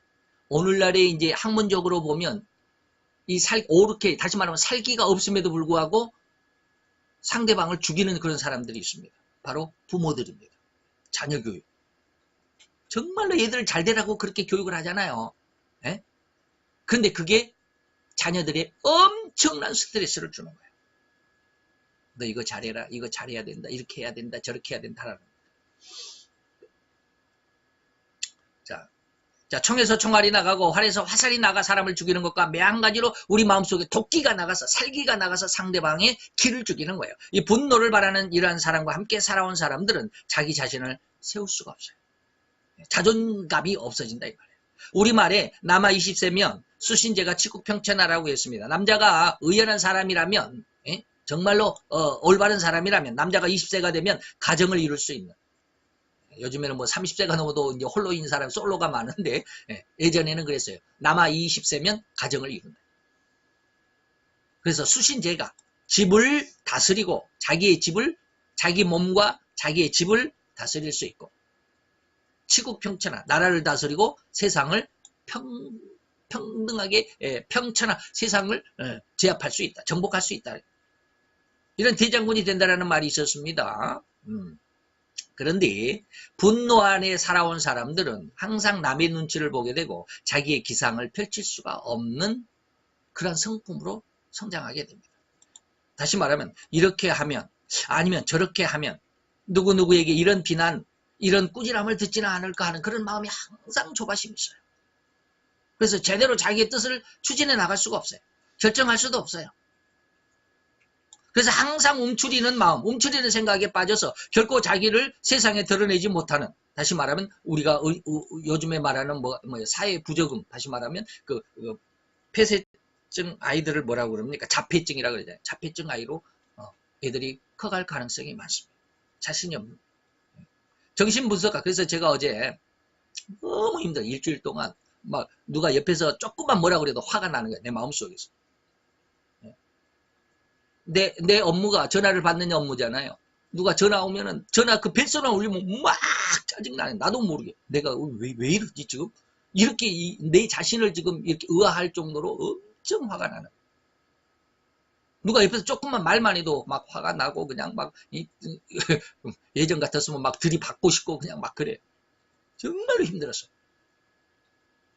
오늘날에 이제 학문적으로 보면 이 오르케, 다시 말하면 살기가 없음에도 불구하고 상대방을 죽이는 그런 사람들이 있습니다. 바로 부모들입니다. 자녀 교육. 정말로 얘들을 잘 되라고 그렇게 교육을 하잖아요. 예? 근데 그게 자녀들의 엄청난 스트레스를 주는 거예요. 너 이거 잘해라. 이거 잘해야 된다. 이렇게 해야 된다. 저렇게 해야 된다라는 거예요. 자, 총에서 총알이 나가고 활에서 화살이 나가 사람을 죽이는 것과 매한가지로 우리 마음속에 도끼가 나가서 살기가 나가서 상대방의 기를 죽이는 거예요. 이 분노를 바라는 이러한 사람과 함께 살아온 사람들은 자기 자신을 세울 수가 없어요. 자존감이 없어진다 이 말이에요. 우리말에 남아 20세면 수신제가 치국평천하라고 했습니다. 남자가 의연한 사람이라면 정말로 올바른 사람이라면 남자가 20세가 되면 가정을 이룰 수 있는, 요즘에는 뭐 30세가 넘어도 이제 홀로 있는 사람 솔로가 많은데 예전에는 그랬어요. 남아 20세면 가정을 이룬다. 그래서 수신제가 집을 다스리고 자기 몸과 자기의 집을 다스릴 수 있고, 치국평천하, 나라를 다스리고 세상을 평등하게 평천하, 세상을 제압할 수 있다. 정복할 수 있다. 이런 대장군이 된다라는 말이 있었습니다. 그런데 분노 안에 살아온 사람들은 항상 남의 눈치를 보게 되고 자기의 기상을 펼칠 수가 없는 그런 성품으로 성장하게 됩니다. 다시 말하면 이렇게 하면 아니면 저렇게 하면 누구누구에게 이런 비난, 이런 꾸지람을 듣지는 않을까 하는 그런 마음이 항상 조바심이 있어요. 그래서 제대로 자기의 뜻을 추진해 나갈 수가 없어요. 결정할 수도 없어요. 그래서 항상 움츠리는 마음, 움츠리는 생각에 빠져서 결코 자기를 세상에 드러내지 못하는, 다시 말하면 우리가 요즘에 말하는 사회 부적응, 다시 말하면 그 폐쇄증 아이들을 뭐라고 그럽니까? 자폐증이라고 그러잖아요. 자폐증 아이로 애들이 커갈 가능성이 많습니다. 자신이 없는. 정신분석가. 그래서 제가 어제 너무 힘들어. 일주일 동안 막 누가 옆에서 조금만 뭐라 그래도 화가 나는 거야. 내 마음속에서. 내 업무가 전화를 받는 업무잖아요. 누가 전화 오면은 전화 그 벨소나 울리면 막 짜증나네. 나도 모르게 내가 왜 이러지 지금 이렇게 내 자신을 지금 이렇게 의아할 정도로 엄청 화가 나는. 누가 옆에서 조금만 말만 해도 막 화가 나고 그냥 막 예전 같았으면 막 들이받고 싶고 그냥 막 그래. 정말로 힘들었어.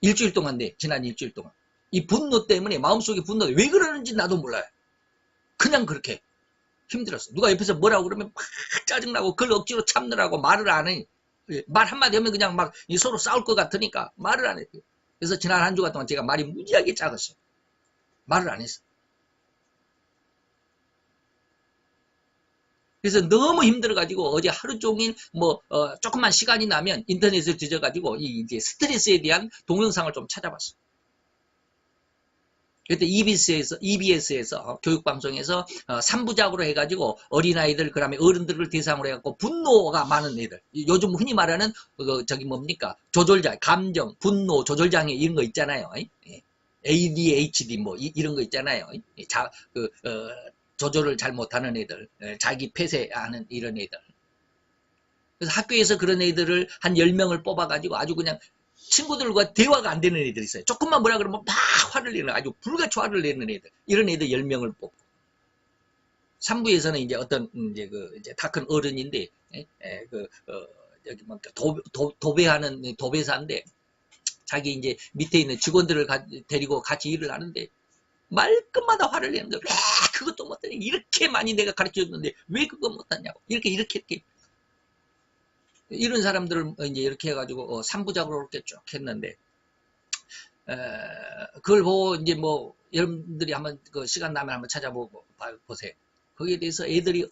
일주일 동안인데 지난 일주일 동안 이 분노 때문에 마음속에 분노가 왜 그러는지 나도 몰라요. 그냥 그렇게 힘들었어. 누가 옆에서 뭐라고 그러면 막 짜증나고 그걸 억지로 참느라고 말을 안 해. 말 한마디 하면 그냥 막 서로 싸울 것 같으니까 말을 안 해. 그래서 지난 한 주간 동안 제가 말이 무지하게 작았어요. 말을 안 했어. 그래서 너무 힘들어가지고 어제 하루 종일 조금만 시간이 나면 인터넷을 뒤져가지고 이제 스트레스에 대한 동영상을 좀 찾아봤어. 그때 EBS에서 교육방송에서 3부작으로 해가지고 어린아이들 그다음에 어른들을 대상으로 해갖고 분노가 많은 애들 요즘 흔히 말하는 저기 뭡니까 조절장 감정 분노 조절장애 이런 거 있잖아요. ADHD 뭐 이런 거 있잖아요. 조절을 잘 못하는 애들 자기 폐쇄하는 이런 애들. 그래서 학교에서 그런 애들을 한 10명을 뽑아가지고 아주 그냥 친구들과 대화가 안 되는 애들이 있어요. 조금만 뭐라 그러면 막 화를 내는 아주 불같이 화를 내는 애들. 이런 애들 10명을 뽑고. 3부에서는 이제 어떤 이제 다 큰 어른인데 여기 뭐 도배하는 도배사인데 자기 이제 밑에 있는 직원들을 데리고 같이 일을 하는데 말끝마다 화를 내는 거야. 왜 그것도 못하냐. 이렇게 많이 내가 가르쳐줬는데 왜 그거 못하냐고. 이렇게 이런 사람들을 이제 이렇게 해가지고 3부작으로 이렇게 쭉 했는데 그걸 보고 이제 뭐 여러분들이 한번 그 시간 나면 한번 찾아보고 보세요. 거기에 대해서 애들이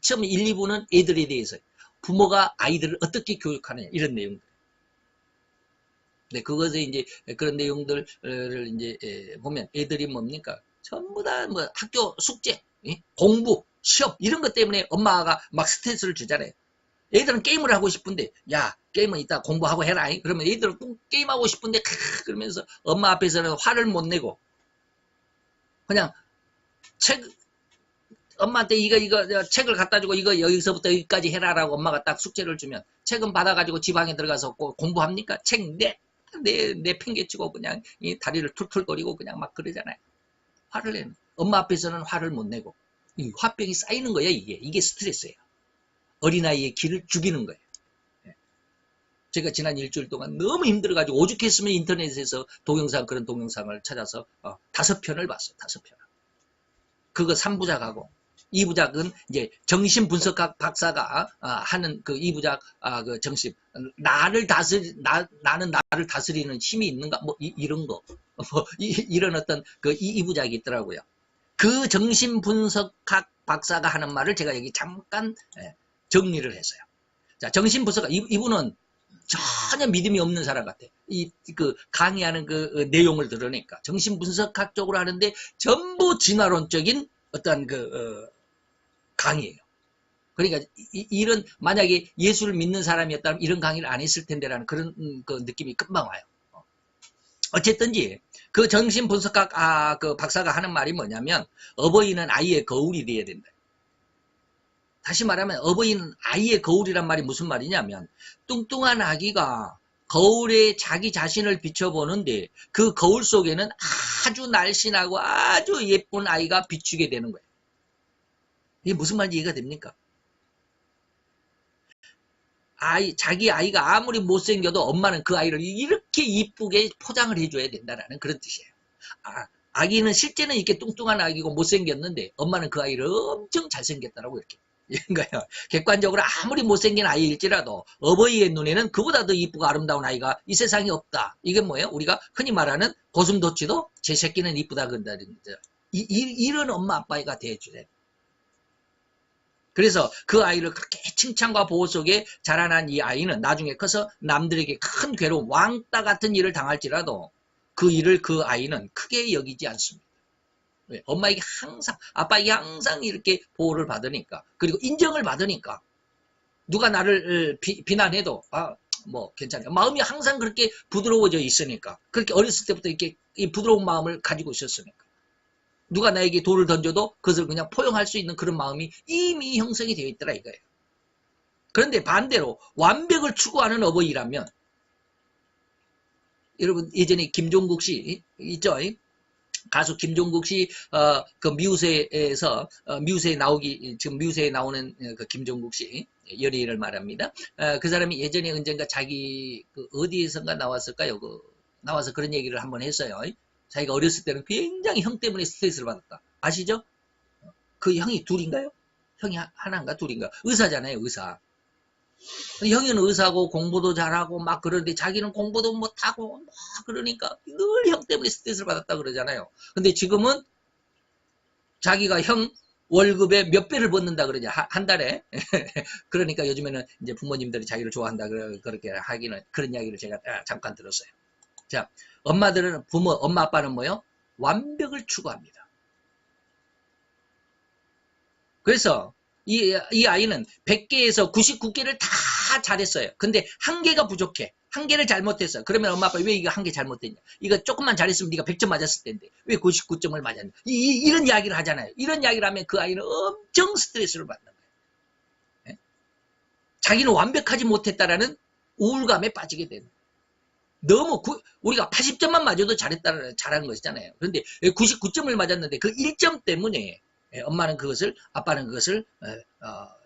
처음 1, 2부는 애들에 대해서 부모가 아이들을 어떻게 교육하느냐 이런 내용들. 네, 그것에 이제 그런 내용들을 이제 보면 애들이 뭡니까? 전부 다 뭐 학교 숙제, 공부, 시험 이런 것 때문에 엄마가 막 스트레스를 주잖아요. 애들은 게임을 하고 싶은데 야 게임은 이따 공부하고 해라. 그러면 애들은 게임하고 싶은데 그러면서 엄마 앞에서는 화를 못 내고 그냥 엄마한테 이거 책을 갖다 주고 이거 여기서부터 여기까지 해라라고 엄마가 딱 숙제를 주면 책은 받아가지고 지방에 들어가서 공부합니까? 책 내 팽개치고 그냥 이 다리를 툴툴거리고 그냥 막 그러잖아요. 화를 내는. 엄마 앞에서는 화를 못 내고 이 화병이 쌓이는 거야. 이게 스트레스예요. 어린아이의 기를 죽이는 거예요. 제가 지난 일주일 동안 너무 힘들어가지고 오죽했으면 인터넷에서 그런 동영상을 찾아서 5편을 봤어요. 5편. 그거 3부작하고 2부작은 이제 정신분석학 박사가 하는 그 2부작 그 정신 나는 나를 다스리는 힘이 있는가 뭐 이런 거 뭐 이런 어떤 그 2부작이 있더라고요. 그 정신분석학 박사가 하는 말을 제가 여기 잠깐 정리를 했어요. 자, 정신분석학 이분은 전혀 믿음이 없는 사람 같아. 그 강의하는 그 내용을 들으니까 정신분석학적으로 하는데 전부 진화론적인 어떤 강의예요. 그러니까 이런 만약에 예수를 믿는 사람이었다면 이런 강의를 안 했을 텐데라는 그런 그 느낌이 금방 와요. 어쨌든지 그 정신분석학 그 박사가 하는 말이 뭐냐면 어버이는 아이의 거울이 되어야 된다. 다시 말하면 어버이는 아이의 거울이란 말이 무슨 말이냐면 뚱뚱한 아기가 거울에 자기 자신을 비춰보는데 그 거울 속에는 아주 날씬하고 아주 예쁜 아이가 비추게 되는 거예요. 이게 무슨 말인지 이해가 됩니까? 자기 아이가 아무리 못생겨도 엄마는 그 아이를 이렇게 이쁘게 포장을 해줘야 된다는 그런 뜻이에요. 아기는 실제는 이렇게 뚱뚱한 아기고 못생겼는데 엄마는 그 아이를 엄청 잘생겼다라고 이렇게. 이런 거예요. 객관적으로 아무리 못생긴 아이일지라도 어버이의 눈에는 그보다 더 이쁘고 아름다운 아이가 이 세상에 없다. 이게 뭐예요? 우리가 흔히 말하는 고슴도치도 제 새끼는 이쁘다 그런다는 거죠. 이런 엄마 아빠가 대해주세요. 그래서 그 아이를 그렇게 칭찬과 보호 속에 자라난 이 아이는 나중에 커서 남들에게 큰 괴로움, 왕따 같은 일을 당할지라도 그 일을 그 아이는 크게 여기지 않습니다. 왜? 엄마에게 항상, 아빠에게 항상 이렇게 보호를 받으니까, 그리고 인정을 받으니까, 누가 나를 비난해도, 뭐, 괜찮아요. 마음이 항상 그렇게 부드러워져 있으니까, 그렇게 어렸을 때부터 이렇게 이 부드러운 마음을 가지고 있었으니까. 누가 나에게 돌을 던져도 그것을 그냥 포용할 수 있는 그런 마음이 이미 형성이 되어 있더라 이거예요. 그런데 반대로 완벽을 추구하는 어버이라면, 여러분 예전에 김종국 씨 있죠? 가수 김종국 씨, 그 미우새에서, 미우새에 나오기, 지금 미우새에 나오는 그 김종국 씨, 연예인을 말합니다. 그 사람이 예전에 언젠가 자기, 그 어디에선가 나왔을까요? 나와서 그런 얘기를 한번 했어요. 자기가 어렸을 때는 굉장히 형 때문에 스트레스를 받았다. 아시죠? 그 형이 둘인가요? 형이 하나인가 둘인가? 의사잖아요, 의사. 형이는 의사고 공부도 잘하고 막 그러는데 자기는 공부도 못하고 막 그러니까 늘 형 때문에 스트레스를 받았다 그러잖아요. 근데 지금은 자기가 형 월급의 몇 배를 받는다 그러냐, 한 달에. 그러니까 요즘에는 이제 부모님들이 자기를 좋아한다 그렇게 하기는, 그런 이야기를 제가 잠깐 들었어요. 자, 엄마들은, 엄마 아빠는 뭐요? 완벽을 추구합니다. 그래서 이 아이는 100개에서 99개를 다 잘했어요. 근데 한 개가 부족해. 한 개를 잘못했어. 그러면 엄마 아빠 왜 이거 한 개 잘못됐냐? 이거 조금만 잘했으면 네가 100점 맞았을 텐데 왜 99점을 맞았냐? 이런 이야기를 하잖아요. 이런 이야기를 하면 그 아이는 엄청 스트레스를 받는 거예요. 네? 자기는 완벽하지 못했다라는 우울감에 빠지게 되는 거예요. 너무 우리가 80점만 맞아도 잘한 것이잖아요. 그런데 99점을 맞았는데 그 1점 때문에 엄마는 그것을, 아빠는 그것을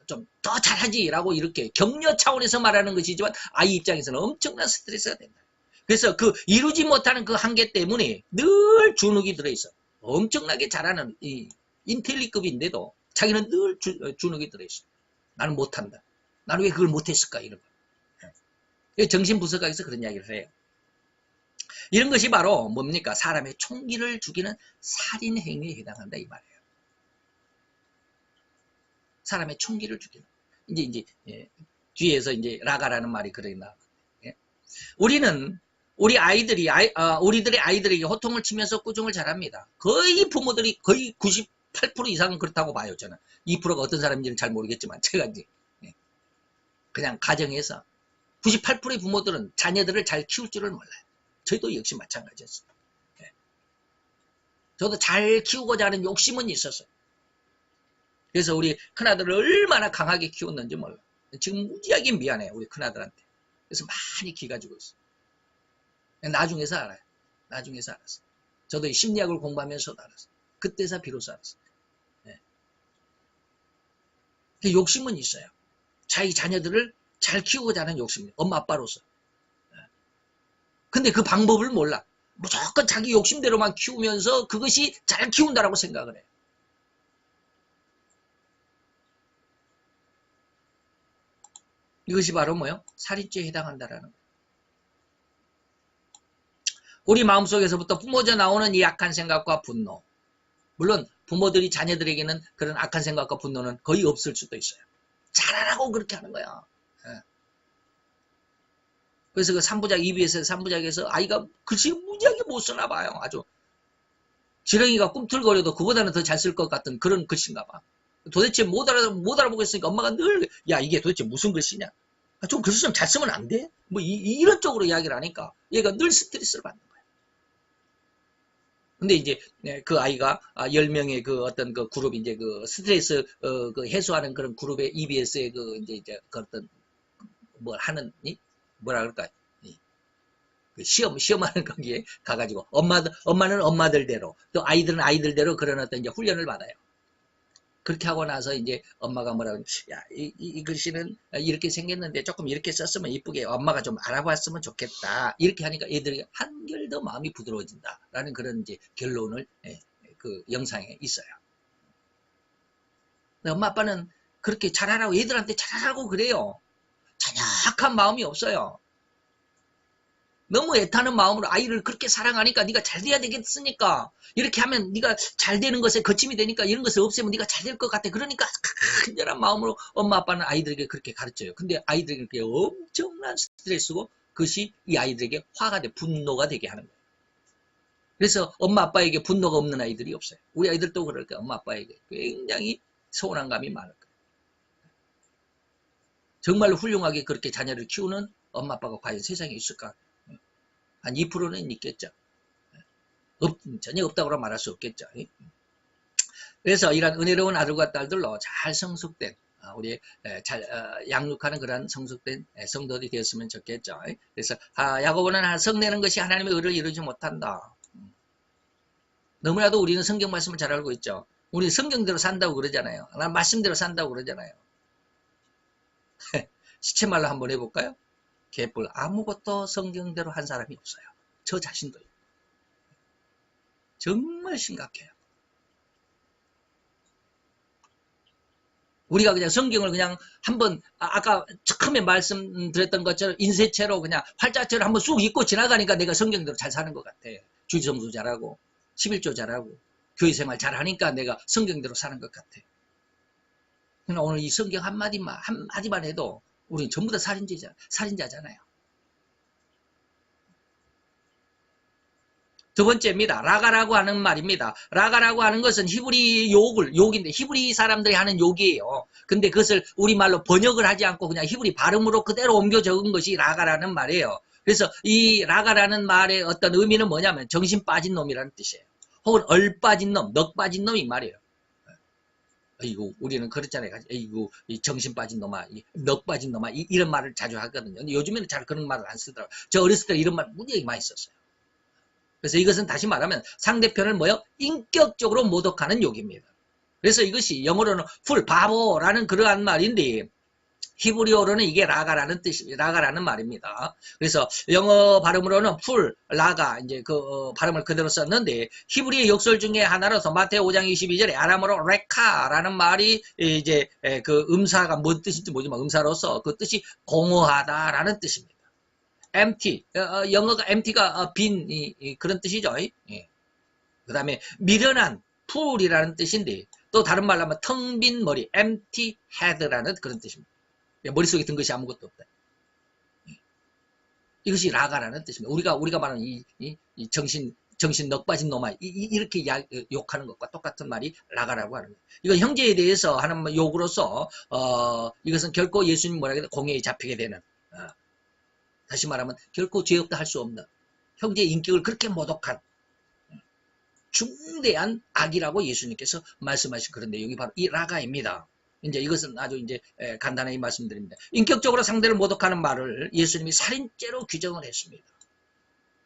좀 더 잘하지라고 이렇게 격려 차원에서 말하는 것이지만 아이 입장에서는 엄청난 스트레스가 된다. 그래서 그 이루지 못하는 그 한계 때문에 늘 주눅이 들어있어. 엄청나게 잘하는 이 인텔리급인데도 자기는 늘 주눅이 들어있어. 나는 못한다. 나는 왜 그걸 못했을까 이런 거. 정신분석학에서 그런 이야기를 해요. 이런 것이 바로 뭡니까? 사람의 총기를 죽이는 살인 행위에 해당한다 이 말이에요. 사람의 총기를 죽이는. 이제 뒤에서 이제 라가라는 말이 그러나. 예. 우리는 우리 아이들이 우리들의 아이들에게 호통을 치면서 꾸중을 잘합니다. 거의 부모들이 거의 98% 이상은 그렇다고 봐요 저는. 2%가 어떤 사람인지는 잘 모르겠지만 제가 이제 그냥 가정에서 98%의 부모들은 자녀들을 잘 키울 줄을 몰라요. 저희도 역시 마찬가지였습니다. 예. 저도 잘 키우고자 하는 욕심은 있었어요. 그래서 우리 큰아들을 얼마나 강하게 키웠는지 몰라. 지금 무지하게 미안해요. 우리 큰아들한테. 그래서 많이 기가 죽어 있어요. 나중에서 알아요. 나중에서 알았어요. 저도 심리학을 공부하면서도 알았어요. 그때서 비로소 알았어요. 네. 욕심은 있어요. 자기 자녀들을 잘 키우고자 하는 욕심이 엄마 아빠로서. 네. 근데 그 방법을 몰라. 무조건 자기 욕심대로만 키우면서 그것이 잘 키운다라고 생각을 해요. 이것이 바로 뭐요? 살인죄에 해당한다라는 거예요. 우리 마음속에서부터 뿜어져 나오는 이 악한 생각과 분노. 물론 부모들이 자녀들에게는 그런 악한 생각과 분노는 거의 없을 수도 있어요. 잘하라고 그렇게 하는 거야. 예. 그래서 그 3부작, EBS 3부작에서 아이가 글씨 무지하게 못 쓰나 봐요. 아주 지렁이가 꿈틀거려도 그보다는 더 잘 쓸 것 같은 그런 글씨인가 봐. 도대체 못 알아보겠으니까 엄마가 늘, 야, 이게 도대체 무슨 글씨냐? 좀 글씨 좀 잘 쓰면 안 돼? 뭐, 이런 쪽으로 이야기를 하니까 얘가 늘 스트레스를 받는 거야. 근데 이제, 그 아이가 10명의 그 어떤 그 그룹, 이제 그 스트레스, 그 해소하는 그런 그룹의 EBS의 그 이제 그 어떤 뭘 하는, 뭐라 그럴까? 그 시험하는 거기에 가가지고 엄마는 엄마들대로 또 아이들은 아이들대로 그런 어떤 이제 훈련을 받아요. 그렇게 하고 나서 이제 엄마가 뭐라고, 야, 이 글씨는 이렇게 생겼는데 조금 이렇게 썼으면 이쁘게 엄마가 좀 알아봤으면 좋겠다. 이렇게 하니까 애들이 한결 더 마음이 부드러워진다. 라는 그런 이제 결론을 그 영상에 있어요. 엄마 아빠는 그렇게 잘하라고, 애들한테 잘하라고 그래요. 잔약한 마음이 없어요. 너무 애타는 마음으로 아이를 그렇게 사랑하니까 네가 잘 돼야 되겠으니까 이렇게 하면 네가 잘 되는 것에 거침이 되니까 이런 것을 없애면 네가 잘 될 것 같아. 그러니까 간절한 마음으로 엄마 아빠는 아이들에게 그렇게 가르쳐요. 근데 아이들에게 그게 엄청난 스트레스고 그것이 이 아이들에게 화가 돼, 분노가 되게 하는 거예요. 그래서 엄마 아빠에게 분노가 없는 아이들이 없어요. 우리 아이들도 그럴 거예요. 엄마 아빠에게 굉장히 서운한 감이 많을 거예요. 정말로 훌륭하게 그렇게 자녀를 키우는 엄마 아빠가 과연 세상에 있을까? 한 2%는 있겠죠. 전혀 없다고 말할 수 없겠죠. 그래서 이런 은혜로운 아들과 딸들로 잘 성숙된 우리 잘 양육하는 그런 성숙된 성도들이 되었으면 좋겠죠. 그래서 야고보는 성내는 것이 하나님의 의를 이루지 못한다. 너무나도 우리는 성경 말씀을 잘 알고 있죠. 우리 성경대로 산다고 그러잖아요. 난 말씀대로 산다고 그러잖아요. 시체말로 한번 해볼까요? 개뿔. 아무것도 성경대로 한 사람이 없어요. 저 자신도요. 정말 심각해요. 우리가 그냥 성경을 그냥 한번 아까 처음에 말씀드렸던 것처럼 인쇄체로 그냥 활자체로 한번 쑥 읽고 지나가니까 내가 성경대로 잘 사는 것 같아. 주지성수 잘하고 11조 잘하고 교회생활 잘하니까 내가 성경대로 사는 것 같아. 그러나 오늘 이 성경 한마디만 해도 우리는 전부 다 살인자잖아요. 두 번째입니다. 라가라고 하는 말입니다. 라가라고 하는 것은 히브리 욕인데 히브리 사람들이 하는 욕이에요. 근데 그것을 우리말로 번역을 하지 않고 그냥 히브리 발음으로 그대로 옮겨 적은 것이 라가라는 말이에요. 그래서 이 라가라는 말의 어떤 의미는 뭐냐면 정신 빠진 놈이라는 뜻이에요. 혹은 얼 빠진 놈, 넋 빠진 놈이 말이에요. 아이고 우리는 그렇잖아요. 아이고 이 정신 빠진 놈아, 넋 빠진 놈아 이런 말을 자주 하거든요. 근데 요즘에는 잘 그런 말을 안 쓰더라고요. 저 어렸을 때 이런 말 무지하게 많이 썼어요. 그래서 이것은 다시 말하면 상대편을 인격적으로 모독하는 욕입니다. 그래서 이것이 영어로는 바보라는 그러한 말인데 히브리어로는 이게 라가라는 말입니다. 그래서 영어 발음으로는 라가 이제 그 발음을 그대로 썼는데 히브리의 역설 중에 하나로서 마태오 5장 22절에 아람어로 레카라는 말이 이제 그 음사가 뭔 뜻인지 모르지만 음사로서 그 뜻이 공허하다라는 뜻입니다. empty, 영어가 empty가 빈 그런 뜻이죠. 예. 그 다음에 미련한 풀이라는 뜻인데 또 다른 말로 하면 텅 빈 머리 empty head라는 그런 뜻입니다. 머릿속에 든 것이 아무것도 없다. 예. 이것이 라가라는 뜻입니다. 우리가 말하는 이 정신 넋 빠진 놈아 이렇게 욕하는 것과 똑같은 말이 라가라고 하는 거예요. 이건 형제에 대해서 하는 욕으로서 이것은 결코 예수님 공회에 잡히게 되는 다시 말하면 결코 죄 없다 할 수 없는 형제의 인격을 그렇게 모독한 중대한 악이라고 예수님께서 말씀하신 그런 내용이 바로 이 라가입니다. 이제 이것은 아주 이제 간단하게 말씀드립니다. 인격적으로 상대를 모독하는 말을 예수님이 살인죄로 규정을 했습니다.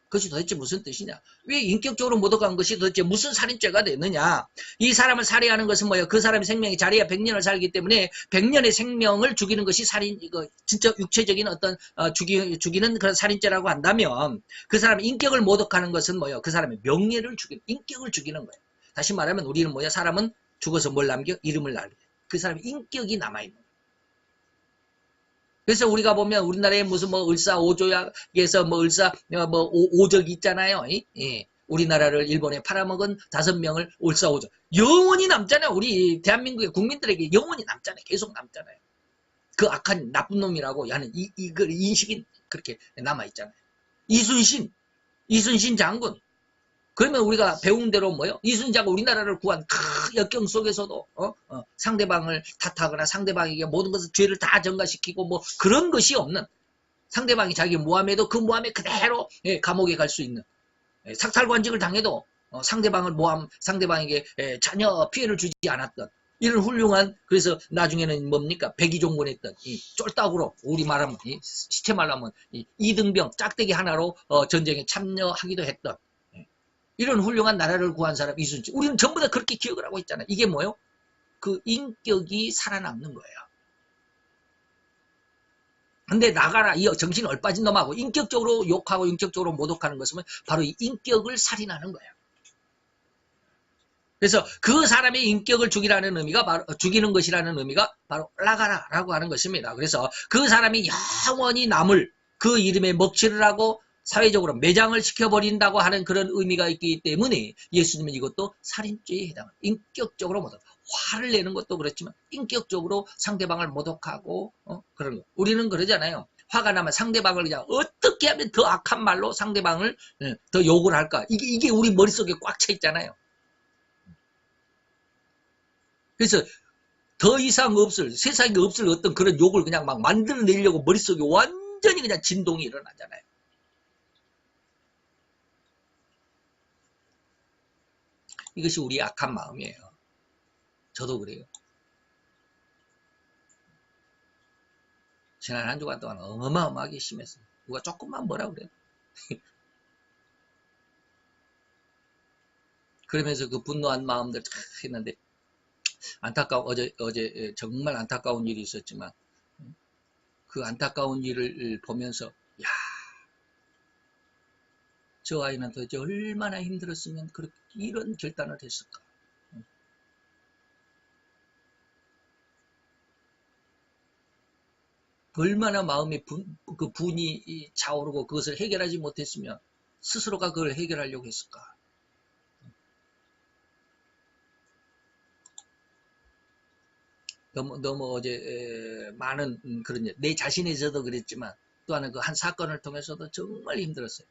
그것이 도대체 무슨 뜻이냐? 왜 인격적으로 모독한 것이 도대체 무슨 살인죄가 되느냐? 이 사람을 살해하는 것은 뭐예요? 그 사람의 생명이 자리에 100년을 살기 때문에 100년의 생명을 죽이는 것이 이거 진짜 육체적인 어떤 죽이는 그런 살인죄라고 한다면 그 사람의 인격을 모독하는 것은 뭐예요? 그 사람의 명예를 인격을 죽이는 거예요. 다시 말하면 우리는 뭐예요? 사람은 죽어서 뭘 남겨? 이름을 남겨. 그 사람의 인격이 남아있는 거예요. 그래서 우리가 보면 우리나라에 무슨 을사오조약에서 오적 있잖아요. 예. 우리나라를 일본에 팔아먹은 5명을 을사오적. 영원히 남잖아요. 우리 대한민국의 국민들에게 영원히 남잖아요. 계속 남잖아요. 그 악한 나쁜 놈이라고 하는 이걸 인식이 그렇게 남아있잖아요. 이순신 장군. 그러면 우리가 배운 대로 이순신 장군 우리나라를 구한 큰 역경 속에서도 상대방을 탓하거나 상대방에게 모든 것을 죄를 다 전가시키고 그런 것이 없는 상대방이 자기 모함해도 그 모함에 그대로 감옥에 갈 수 있는 삭탈관직을 당해도 상대방에게 전혀 피해를 주지 않았던 이런 훌륭한 그래서 나중에는 뭡니까 백의종군했던 이 쫄딱으로 우리 말하면 시체 말하면 이등병 짝대기 하나로 전쟁에 참여하기도 했던 이런 훌륭한 나라를 구한 사람 이순신. 우리는 전부 다 그렇게 기억을 하고 있잖아요. 이게 뭐예요? 그 인격이 살아남는 거예요. 근데 나가라 이 정신 얼빠진 놈하고 인격적으로 욕하고 인격적으로 모독하는 것은 바로 이 인격을 살인하는 거예요. 그래서 그 사람의 인격을 죽이는 것이라는 의미가 바로 라가라라고 하는 것입니다. 그래서 그 사람이 영원히 남을 그 이름에 먹칠을 하고 사회적으로 매장을 시켜버린다고 하는 그런 의미가 있기 때문에 예수님은 이것도 살인죄에 해당합니다. 인격적으로 모독. 화를 내는 것도 그렇지만 인격적으로 상대방을 모독하고 그런 거. 우리는 그러잖아요. 화가 나면 상대방을 그냥 어떻게 하면 더 악한 말로 상대방을 더 욕을 할까. 이게 우리 머릿속에 꽉 차 있잖아요. 그래서 더 이상 세상에 없을 어떤 그런 욕을 그냥 막 만들어내려고 머릿속에 완전히 그냥 진동이 일어나잖아요. 이것이 우리의 악한 마음이에요. 저도 그래요. 지난 한 주간 동안 어마어마하게 심했어요. 누가 조금만 뭐라 그래요. 그러면서 그 분노한 마음들 탁 했는데 안타까운 어제 정말 안타까운 일이 있었지만 그 안타까운 일을 보면서 야, 저 아이는 도대체 얼마나 힘들었으면 그렇게 이런 결단을 했을까. 얼마나 마음의 그 분이 차오르고 그것을 해결하지 못했으면 스스로가 그걸 해결하려고 했을까. 너무 어제 많은 그런 내 자신에서도 그랬지만 또 하나 그 한 사건을 통해서도 정말 힘들었어요.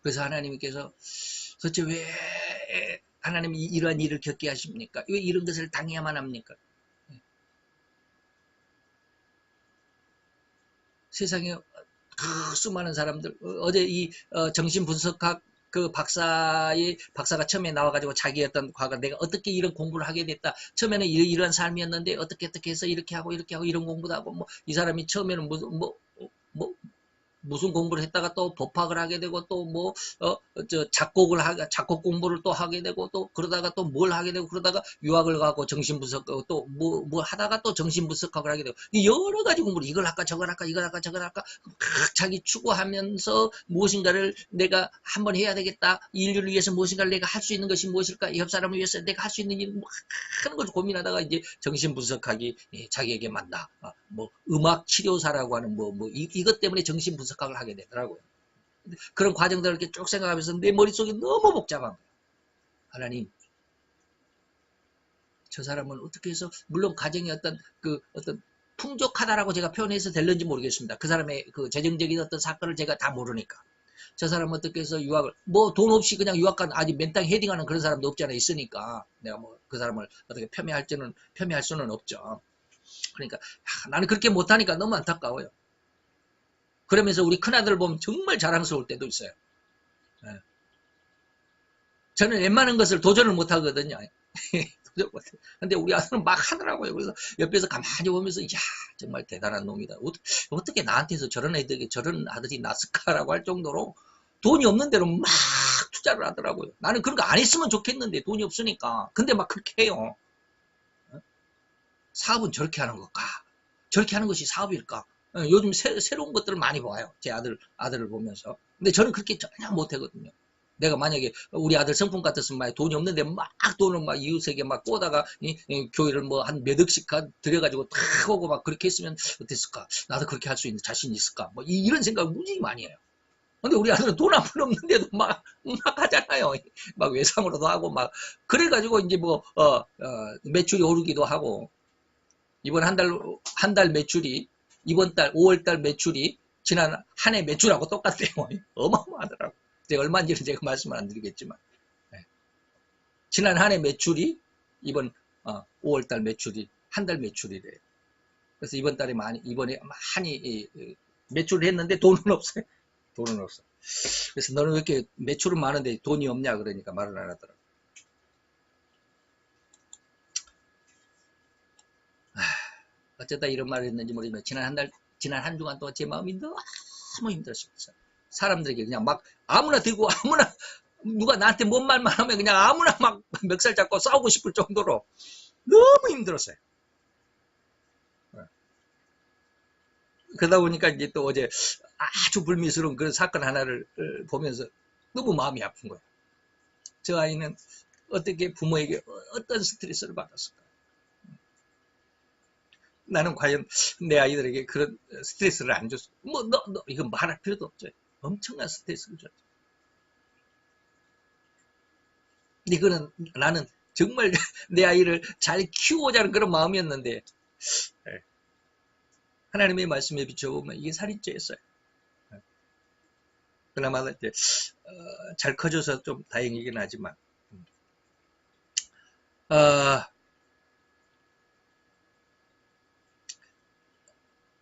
그래서 하나님께서 도대체 왜 하나님이 이러한 일을 겪게 하십니까? 왜 이런 것을 당해야만 합니까? 세상에 그 수많은 사람들 어제 이 정신분석학 그 박사가 처음에 나와가지고 자기 어떤 과거 내가 어떻게 이런 공부를 하게 됐다. 처음에는 이런 삶이었는데 어떻게 해서 이렇게 하고 이런 공부도 하고 뭐 이 사람이 처음에는 뭐 무슨 공부를 했다가 또 법학을 하게 되고 또 뭐 작곡 공부를 또 하게 되고 또 그러다가 또 뭘 하게 되고 그러다가 유학을 가고 정신분석 또 뭐 하다가 또 정신분석학을 하게 되고 여러 가지 공부를 이걸 할까 저걸 할까 이걸 할까 저걸 할까 막 자기 추구하면서 무엇인가를 내가 한번 해야 되겠다. 인류를 위해서 무엇인가를 내가 할 수 있는 것이 무엇일까? 옆 사람을 위해서 내가 할 수 있는 일을 하는 걸 고민하다가 이제 정신분석학이 자기에게 맞나. 뭐 음악 치료사라고 하는 이것 때문에 정신분석학을 하게 되더라고요. 그런 과정들을 이렇게 쭉 생각하면서 내 머릿속이 너무 복잡한 거예요. 하나님, 저 사람은 어떻게 해서 물론 가정이 어떤 풍족하다라고 제가 표현해서 될는지 모르겠습니다. 그 사람의 그 재정적인 어떤 사건을 제가 다 모르니까. 저 사람은 어떻게 해서 유학을 뭐 돈 없이 그냥 유학 간 아직 맨땅 헤딩하는 그런 사람도 없잖아요. 있으니까 내가 뭐 그 사람을 어떻게 폄훼할 수는 없죠. 그러니까 나는 그렇게 못하니까 너무 안타까워요. 그러면서 우리 큰아들 보면 정말 자랑스러울 때도 있어요. 네. 저는 웬만한 것을 도전을 못하거든요. 근데 우리 아들은 막 하더라고요. 그래서 옆에서 가만히 보면서 야 정말 대단한 놈이다. 어떻게 나한테서 저런 아들이 났을까라고 할 정도로 돈이 없는 대로 막 투자를 하더라고요. 나는 그런 거 안 했으면 좋겠는데 돈이 없으니까. 근데 막 그렇게 해요. 사업은 저렇게 하는 걸까? 저렇게 하는 것이 사업일까? 요즘 새로운 것들을 많이 봐요. 제 아들을 보면서. 근데 저는 그렇게 전혀 못하거든요. 내가 만약에 우리 아들 성품 같았으면 만약 돈이 없는데 막 돈을 막 이웃에게 막 꼬다가 교회를 뭐 한 몇 억씩 들여가지고 탁 오고 막 그렇게 했으면 어땠을까? 나도 그렇게 할 수 있는 자신이 있을까? 뭐 이런 생각을 무지 많이 해요. 근데 우리 아들은 돈 한 푼 없는데도 막 하잖아요. 막 외상으로도 하고 막 그래가지고 이제 매출이 오르기도 하고 이번 한 달 매출이 이번 달 5월 달 매출이 지난 한 해 매출하고 똑같대요. 어마어마하더라고. 제가 얼마인지는 제가 말씀을 안 드리겠지만 지난 한 해 매출이 이번 5월 달 매출이 한 달 매출이래요. 그래서 이번에 많이 매출을 했는데 돈은 없어요. 돈은 없어. 그래서 너는 왜 이렇게 매출은 많은데 돈이 없냐 그러니까 말을 안 하더라고. 어쩌다 이런 말을 했는지 모르지만 지난 한 주간 동안 제 마음이 너무 힘들었어요. 사람들에게 그냥 막 아무나 들고 아무나 누가 나한테 뭔 말만 하면 그냥 아무나 막 멱살 잡고 싸우고 싶을 정도로 너무 힘들었어요. 그러다 보니까 이제 또 어제 아주 불미스러운 그런 사건 하나를 보면서 너무 마음이 아픈 거예요. 저 아이는 어떻게 부모에게 어떤 스트레스를 받았을까? 나는 과연 내 아이들에게 그런 스트레스를 안 줬어. 이거 말할 필요도 없죠. 엄청난 스트레스를 줬죠. 근데 이거는 나는 정말 내 아이를 잘 키우고자 하는 그런 마음이었는데 하나님의 말씀에 비춰보면 이게 살인죄였어요. 그나마 이제 잘 커져서 좀 다행이긴 하지만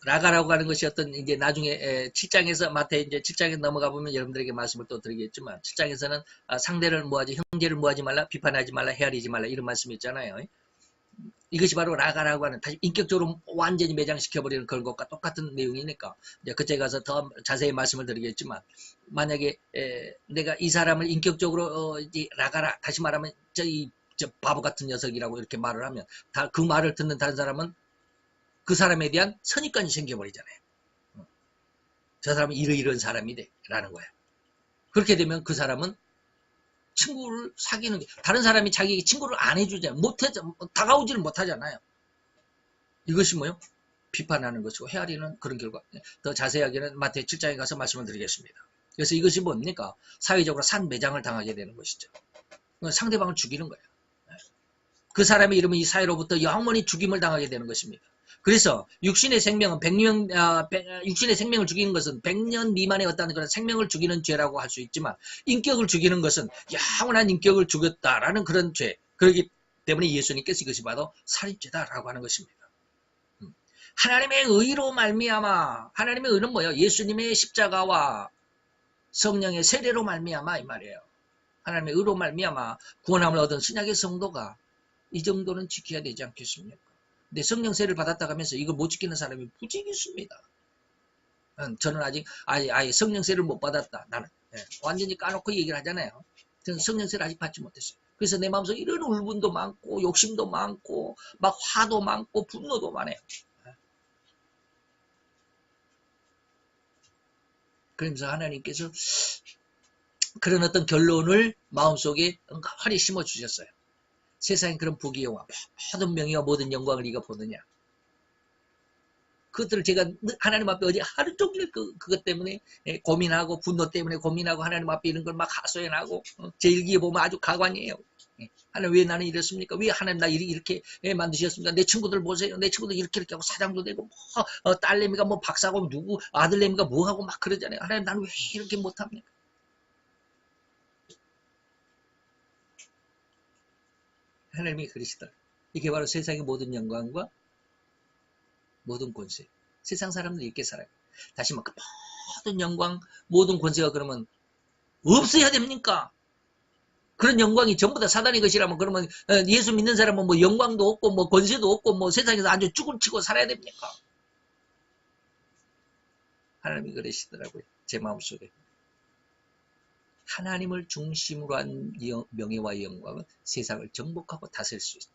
라가라고 하는 것이 어떤 이제 나중에 7장에서 마태 이제 7장에 넘어가 보면 여러분들에게 말씀을 또 드리겠지만 7장에서는 상대를 모하지 형제를 모하지 말라 비판하지 말라 헤아리지 말라 이런 말씀이 있잖아요. 이것이 바로 라가라고 하는 다시 인격적으로 완전히 매장시켜버리는 그런 것과 똑같은 내용이니까 이제 그때 가서 더 자세히 말씀을 드리겠지만 만약에 내가 이 사람을 인격적으로 이제 라가라 다시 말하면 저 바보 같은 녀석이라고 이렇게 말을 하면 그 말을 듣는 다른 사람은 그 사람에 대한 선입관이 생겨버리잖아요. 저 사람은 이런 사람이 돼 라는 거야. 그렇게 되면 그 사람은 친구를 사귀는 게 다른 사람이 자기에게 친구를 안 해주잖아요. 다가오지를 못하잖아요. 이것이 뭐요? 비판하는 것이고 헤아리는 그런 결과. 더 자세하게는 마태 7장에 가서 말씀을 드리겠습니다. 그래서 이것이 뭡니까? 사회적으로 산매장을 당하게 되는 것이죠. 상대방을 죽이는 거예요. 그 사람의 이름은 이 사회로부터 영원히 죽임을 당하게 되는 것입니다. 그래서 육신의 생명은 육신의 생명을 죽이는 것은 100년 미만의 어떤 그런 생명을 죽이는 죄라고 할 수 있지만 인격을 죽이는 것은 영원한 인격을 죽였다라는 그런 죄. 그렇기 때문에 예수님께서 이것이 바로 살인죄다라고 하는 것입니다. 하나님의 의로 말미암아 하나님의 의는 뭐예요? 예수님의 십자가와 성령의 세례로 말미암아 이 말이에요. 하나님의 의로 말미암아 구원함을 얻은 신약의 성도가 이 정도는 지켜야 되지 않겠습니까? 근데 성령 세례를 받았다 하면서 이걸 못 지키는 사람이 부지 있습니다. 저는 아직 아예 성령 세례를 못 받았다. 나는 완전히 까놓고 얘기를 하잖아요. 저는 성령 세례를 아직 받지 못했어요. 그래서 내 마음속에 이런 울분도 많고 욕심도 많고 막 화도 많고 분노도 많아요. 그러면서 하나님께서 그런 어떤 결론을 마음속에 은근히 심어주셨어요. 세상에 그런 부귀영화, 모든 명예와 모든 영광을 네가 보느냐. 그것들을 제가 하나님 앞에 어제 하루 종일 그것 때문에 고민하고 분노 때문에 고민하고 하나님 앞에 이런 걸 막 하소연하고 제 일기에 보면 아주 가관이에요. 하나님 왜 나는 이랬습니까? 왜 하나님 나 이렇게 만드셨습니까? 내 친구들 보세요. 내 친구들 이렇게 하고 사장도 되고 딸내미가 뭐 박사고 누구 아들내미가 뭐하고 막 그러잖아요. 하나님 나는 왜 이렇게 못합니까? 하나님이 그러시더라. 이게 바로 세상의 모든 영광과 모든 권세. 세상 사람들이 이렇게 살아요. 다시 말해 모든 영광, 모든 권세가 그러면 없어야 됩니까? 그런 영광이 전부 다 사단의 것이라면 그러면 예수 믿는 사람은 뭐 영광도 없고 뭐 권세도 없고 뭐 세상에서 아주 죽을 치고 살아야 됩니까? 하나님이 그러시더라고요. 제 마음속에. 하나님을 중심으로 한 명예와 영광은 세상을 정복하고 다스릴 수 있다.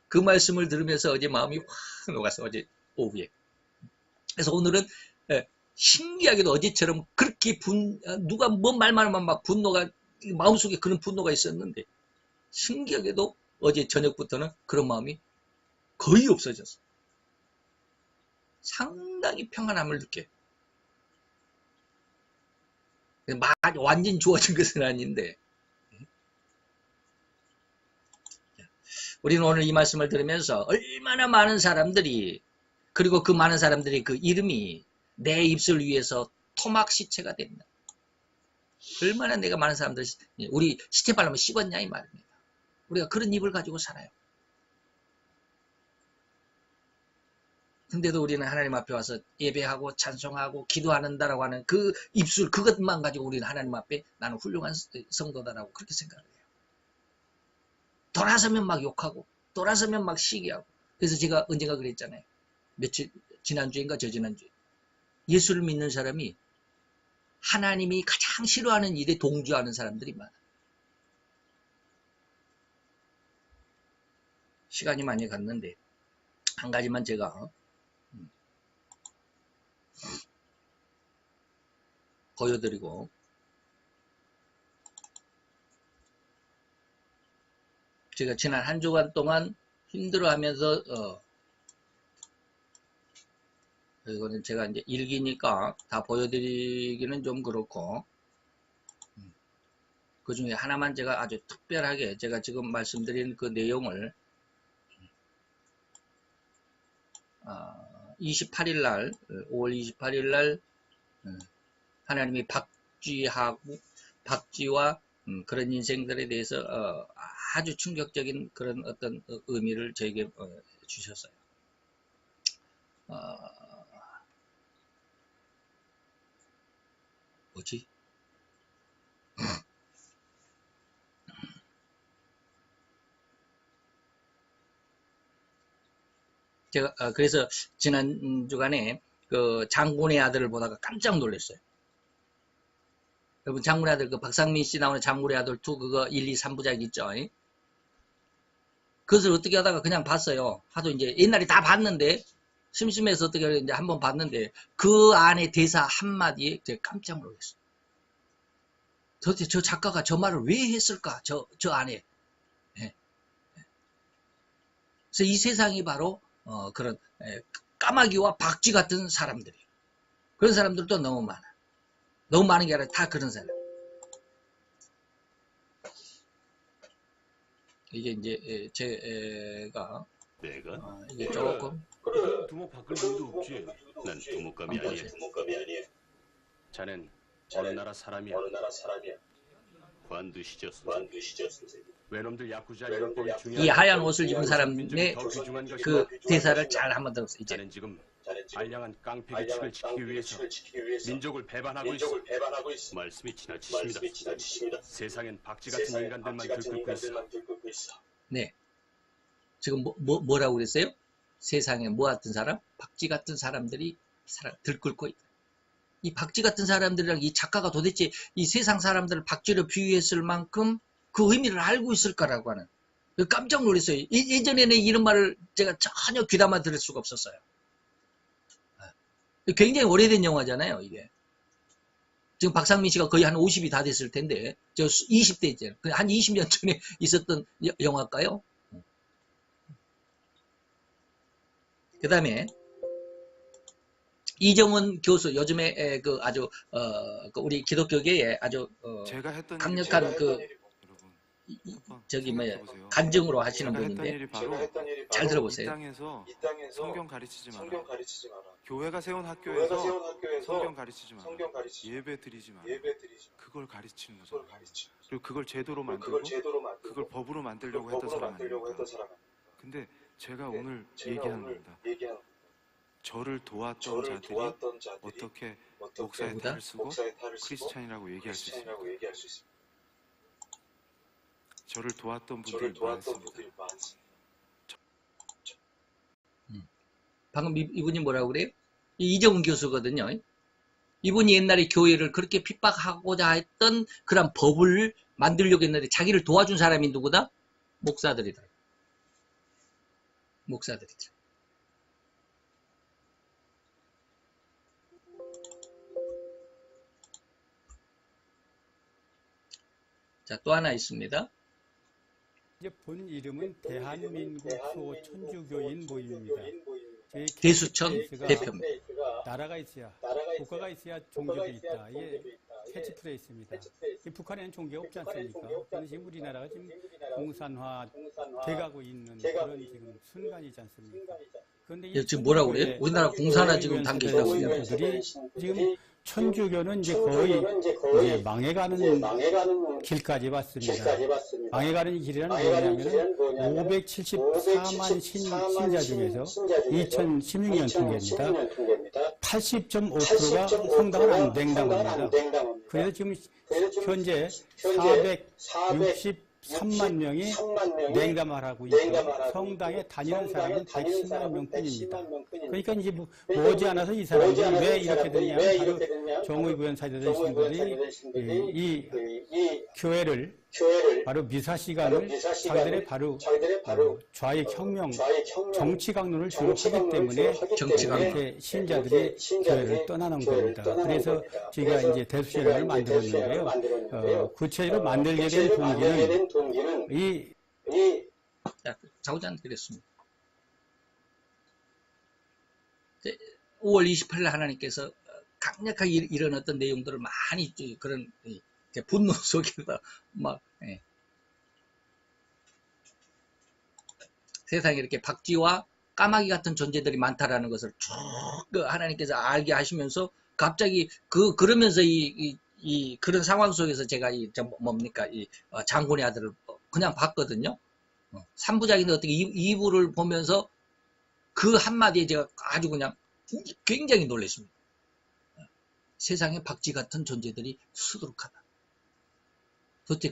그 말씀을 들으면서 어제 마음이 확 녹았어. 어제 오후에. 그래서 오늘은 신기하게도 어제처럼 그렇게 누가 뭔 말만 하면 막 분노가 마음속에 그런 분노가 있었는데 신기하게도 어제 저녁부터는 그런 마음이 거의 없어졌어. 상당히 평안함을 느껴요. 완전 좋아진 것은 아닌데 우리는 오늘 이 말씀을 들으면서 얼마나 많은 사람들이 그리고 그 많은 사람들이 그 이름이 내 입술 위에서 토막 시체가 된다. 얼마나 내가 많은 사람들 우리 시체 발라면 씹었냐 이 말입니다. 우리가 그런 입을 가지고 살아요. 근데도 우리는 하나님 앞에 와서 예배하고 찬송하고 기도하는다라고 하는 그 입술 그것만 가지고 우리는 하나님 앞에 나는 훌륭한 성도다라고 그렇게 생각을 해요. 돌아서면 막 욕하고 돌아서면 막 시기하고 그래서 제가 언젠가 그랬잖아요. 지난주인가 저지난주에 예수를 믿는 사람이 하나님이 가장 싫어하는 일에 동조하는 사람들이 많아. 시간이 많이 갔는데 한 가지만 제가 보여드리고 제가 지난 한 주간 동안 힘들어하면서 이거는 제가 이제 일기니까 다 보여드리기는 좀 그렇고 그 중에 하나만 제가 아주 특별하게 제가 지금 말씀드린 그 내용을 28일 날 5월 28일 날 하나님이 박쥐와 그런 인생들에 대해서 아주 충격적인 그런 어떤 의미를 저에게 주셨어요. 뭐지? 제가 그래서 지난 주간에 그 장군의 아들을 보다가 깜짝 놀랐어요. 여러분 장군의 아들 그 박상민 씨 나오는 장군의 아들 2 그거 1, 2, 3부작 있죠? 그것을 어떻게 하다가 그냥 봤어요. 하도 이제 옛날에 다 봤는데 심심해서 어떻게 이제 한번 봤는데 그 안에 대사 한마디에 제가 깜짝 놀랐어요. 도대체 저 작가가 저 말을 왜 했을까? 저 안에. 예. 그래서 이 세상이 바로 그런 까마귀와 박쥐 같은 사람들이에요. 그런 사람들도 너무 많아. 너무 많은 게 아니라 다 그런 사람. 이게 이제 제가 내가? 이게 조금 두목 바꿀 일도 없지. 난 두목감이 아니야. 자넨 어느 나라 사람이야? 관두시죠, 선생님. 외놈들 야쿠자 율법이 중요한 이 하얀 옷을 입은 민족이 사람의 더 귀중한 것이고 그 대사를 잘 한번 들었어요. 이제 자넨 지금 알량한 깡패 규칙을 지키기 위해서 민족을 배반하고 있어. 말씀이 지나치십니다. 세상엔 박쥐 같은 인간들만 들끓고 있어. 네. 지금 뭐라고 그랬어요? 세상에 뭐 같은 사람? 박쥐 같은 사람들이 들끓고 있다. 이 박쥐 같은 사람들이랑 이 작가가 도대체 이 세상 사람들을 박쥐로 비유했을 만큼 그 의미를 알고 있을까라고 하는 깜짝 놀랐어요. 예전에는 이런 말을 제가 전혀 귀담아 들을 수가 없었어요. 굉장히 오래된 영화잖아요, 이게. 지금 박상민 씨가 거의 한 50이 다 됐을 텐데, 저 20대 있잖아요. 한 20년 전에 있었던 영화일까요? 그 다음에, 이정은 교수, 요즘에 그 아주, 그 우리 기독교계에 아주, 강력한 저기 간증으로 하시는 분인데, 잘 들어보세요. 이 땅에서 성경 가르치지 마라. 교회가 세운 학교에서 성경 가르치지 마라. 예배 드리지 마라. 그걸 가르치는 거죠. 그리고 그걸 제도로 만들고 그걸 법으로 만들려고 했던 사람 아닙니까? 근데 제가 오늘 얘기하는 겁니다. 저를 도왔던 자들이 어떻게 목사의 탈을 쓰고 크리스찬이라고 얘기할 수 있습니까? 저를 도왔던 분들이 많습니다. 방금 이분이 뭐라고 그래요? 이정훈 교수거든요. 이분이 옛날에 교회를 그렇게 핍박하고자 했던 그런 법을 만들려고 했는데 자기를 도와준 사람이 누구다? 목사들이다. 목사들이죠. 자, 또 하나 있습니다. 이제 본 이름은 대한민국 수호 천주교인 모임입니다. 대수천 대표입니다. 나라가 있어야, 국가가 있어야 종교가 있다. 이게 캐치프레이스입니다. 북한에는 종교가 없지 않습니까? 그런데 지금 우리나라가 지금 공산화 돼가고 있는 그런 지금 순간이지 않습니까? 그런데 지금 뭐라고 그래요? 우리나라 공산화 지금 단계 있다고 해요. 지금 천주교는 이제 거의 이제 망해가는 길까지 왔습니다. 망해가는 길이란 뭐냐면 574만 신자 중에서 2016년 통계입니다. 80.5%가 성당을 안 댕당합니다. 그래서 지금 현재 463만 명이 냉담을 하고 있고 성당에 다니는 사람은 110만 명뿐입니다. 그러니까 이제 머지않아서 이 사람들이 왜 이렇게 되냐면 바로 정의구현 사제되신 분들이 이 교회를 바로 미사 시간을 자기들의 바로 좌익 혁명, 정치 강론을 주로 하기 때문에 이렇게 신자들이 교회를 떠나는 겁니다. 그래서 제가 이제 대수신학을 만들었는데요. 구체적으로 만들게 된 동기는 이 자우장 드렸습니다. 5월 28일 하나님께서 강력하게 이런 어떤 내용들을 많이 그런 분노 속에서 막 세상에 이렇게 박쥐와 까마귀 같은 존재들이 많다라는 것을 쭉 하나님께서 알게 하시면서 갑자기 그러면서 그런 상황 속에서 제가 뭡니까 장군의 아들을 그냥 봤거든요. 3부작인데 어떻게 2부를 보면서 그 한마디에 제가 아주 그냥 굉장히 놀랐습니다. 세상에 박쥐 같은 존재들이 수두룩하다. 도대체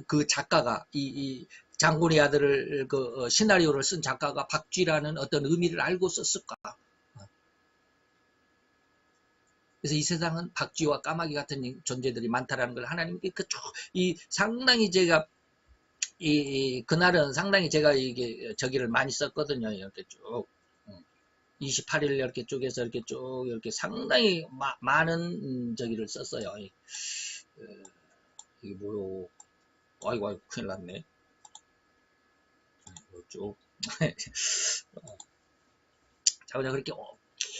그 작가가 이 장군의 아들을 시나리오를 쓴 작가가 박쥐라는 어떤 의미를 알고 썼을까? 그래서 이 세상은 박쥐와 까마귀 같은 존재들이 많다라는 걸 하나님께 상당히 제가 그날은 상당히 제가 이게 저기를 많이 썼거든요. 이렇게 쭉 28일 이렇게 쪼개서 이렇게 쭉 이렇게 상당히 많은 저기를 썼어요. 이게 뭐요? 아이고 큰일 났네. 쭉 자, 그냥 그렇게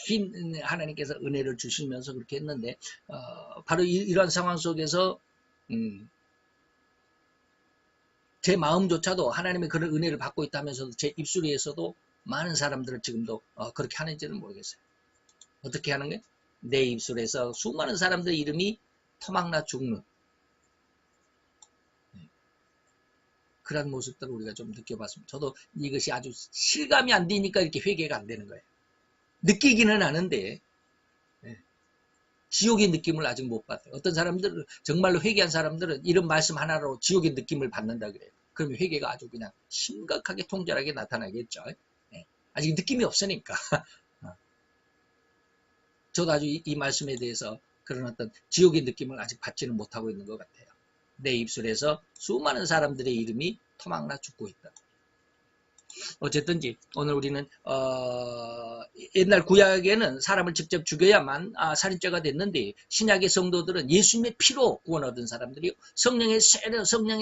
긴 하나님께서 은혜를 주시면서 그렇게 했는데 바로 이러한 상황 속에서 제 마음조차도 하나님의 그런 은혜를 받고 있다면서도 제 입술에서도 많은 사람들은 지금도 그렇게 하는지는 모르겠어요. 어떻게 하는 게? 내 입술에서 수많은 사람들의 이름이 터막나 죽는 그런 모습들을 우리가 좀 느껴봤습니다. 저도 이것이 아주 실감이 안 되니까 이렇게 회개가 안 되는 거예요. 느끼기는 하는데 지옥의 느낌을 아직 못 받아요. 어떤 사람들은 정말로 회개한 사람들은 이런 말씀 하나로 지옥의 느낌을 받는다 그래요. 그러면 회개가 아주 그냥 심각하게 통절하게 나타나겠죠. 아직 느낌이 없으니까. 저도 아주 이 말씀에 대해서 그런 어떤 지옥의 느낌을 아직 받지는 못하고 있는 것 같아요. 내 입술에서 수많은 사람들의 이름이 토막나 죽고 있다. 어쨌든지 오늘 우리는 옛날 구약에는 사람을 직접 죽여야만 살인죄가 됐는데 신약의 성도들은 예수님의 피로 구원 얻은 사람들이요, 성령의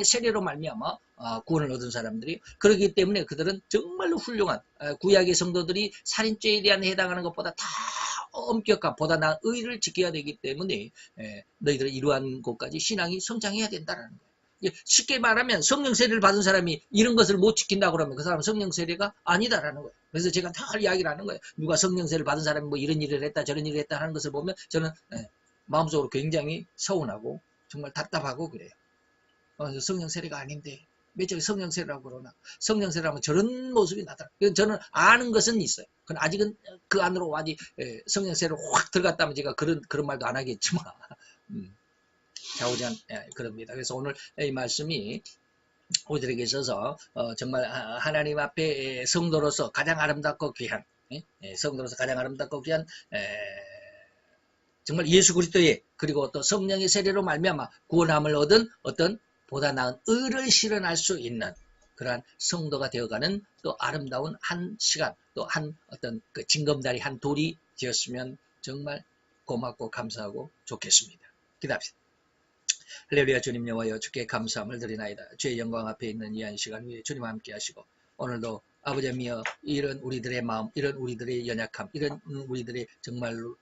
세례로 말미암아 구원을 얻은 사람들이요. 그렇기 때문에 그들은 정말로 훌륭한 구약의 성도들이 살인죄에 대한 해당하는 것보다 다 엄격한 보다 나은 의를 지켜야 되기 때문에 너희들은 이러한 곳까지 신앙이 성장해야 된다는 거예요. 쉽게 말하면 성령 세례를 받은 사람이 이런 것을 못 지킨다 그러면 그 사람은 성령 세례가 아니다라는 거예요. 그래서 제가 다 이야기를 하는 거예요. 누가 성령 세례를 받은 사람이 뭐 이런 일을 했다 저런 일을 했다 하는 것을 보면 저는 마음속으로 굉장히 서운하고 정말 답답하고 그래요. 성령 세례가 아닌데 왜 저기 성령 세례라고 그러나. 성령 세례라면 저런 모습이 나타나. 저는 아는 것은 있어요. 그건 아직은 그 안으로 아직 성령 세례로 확 들어갔다면 제가 그런 말도 안 하겠지만 좌우지간 그럽니다. 그래서 오늘 이 말씀이 우리들에게 있어서 정말 하나님 앞에 성도로서 가장 아름답고 귀한 성도로서 가장 아름답고 귀한 정말 예수 그리스도의 그리고 또 성령의 세례로 말미암아 구원함을 얻은 어떤 보다 나은 의를 실현할 수 있는 그러한 성도가 되어가는 또 아름다운 한 시간 또 한 어떤 그 징검다리 한 돌이 되었으면 정말 고맙고 감사하고 좋겠습니다. 기도합시다. 할렐루야. 주님 여호와여, 주께 감사함을 드리나이다. 주의 영광 앞에 있는 이 한 시간 위에 주님 함께 하시고 오늘도 아버지여 이런 우리들의 마음, 이런 우리들의 연약함, 이런 우리들의 정말로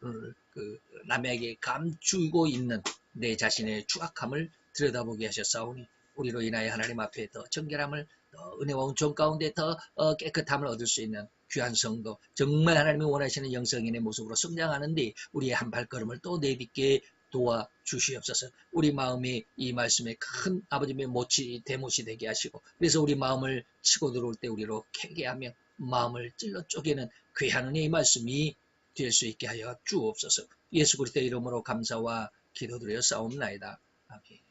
그 남에게 감추고 있는 내 자신의 추악함을 들여다보게 하셨사오니 우리로 인하여 하나님 앞에 더 정결함을 더 은혜와 온전 가운데 더 깨끗함을 얻을 수 있는 귀한 성도, 정말 하나님이 원하시는 영성인의 모습으로 성장하는데 우리의 한 발걸음을 또 내딛게 도와주시옵소서. 우리 마음이 이 말씀에 큰 아버지의 대못이 되게 하시고 그래서 우리 마음을 치고 들어올 때 우리로 캐게 하며 마음을 찔러 쪼개는 귀한 은혜의 말씀이 될 수 있게 하여 주옵소서. 예수 그리스도의 이름으로 감사와 기도드려 싸움나이다. 아멘.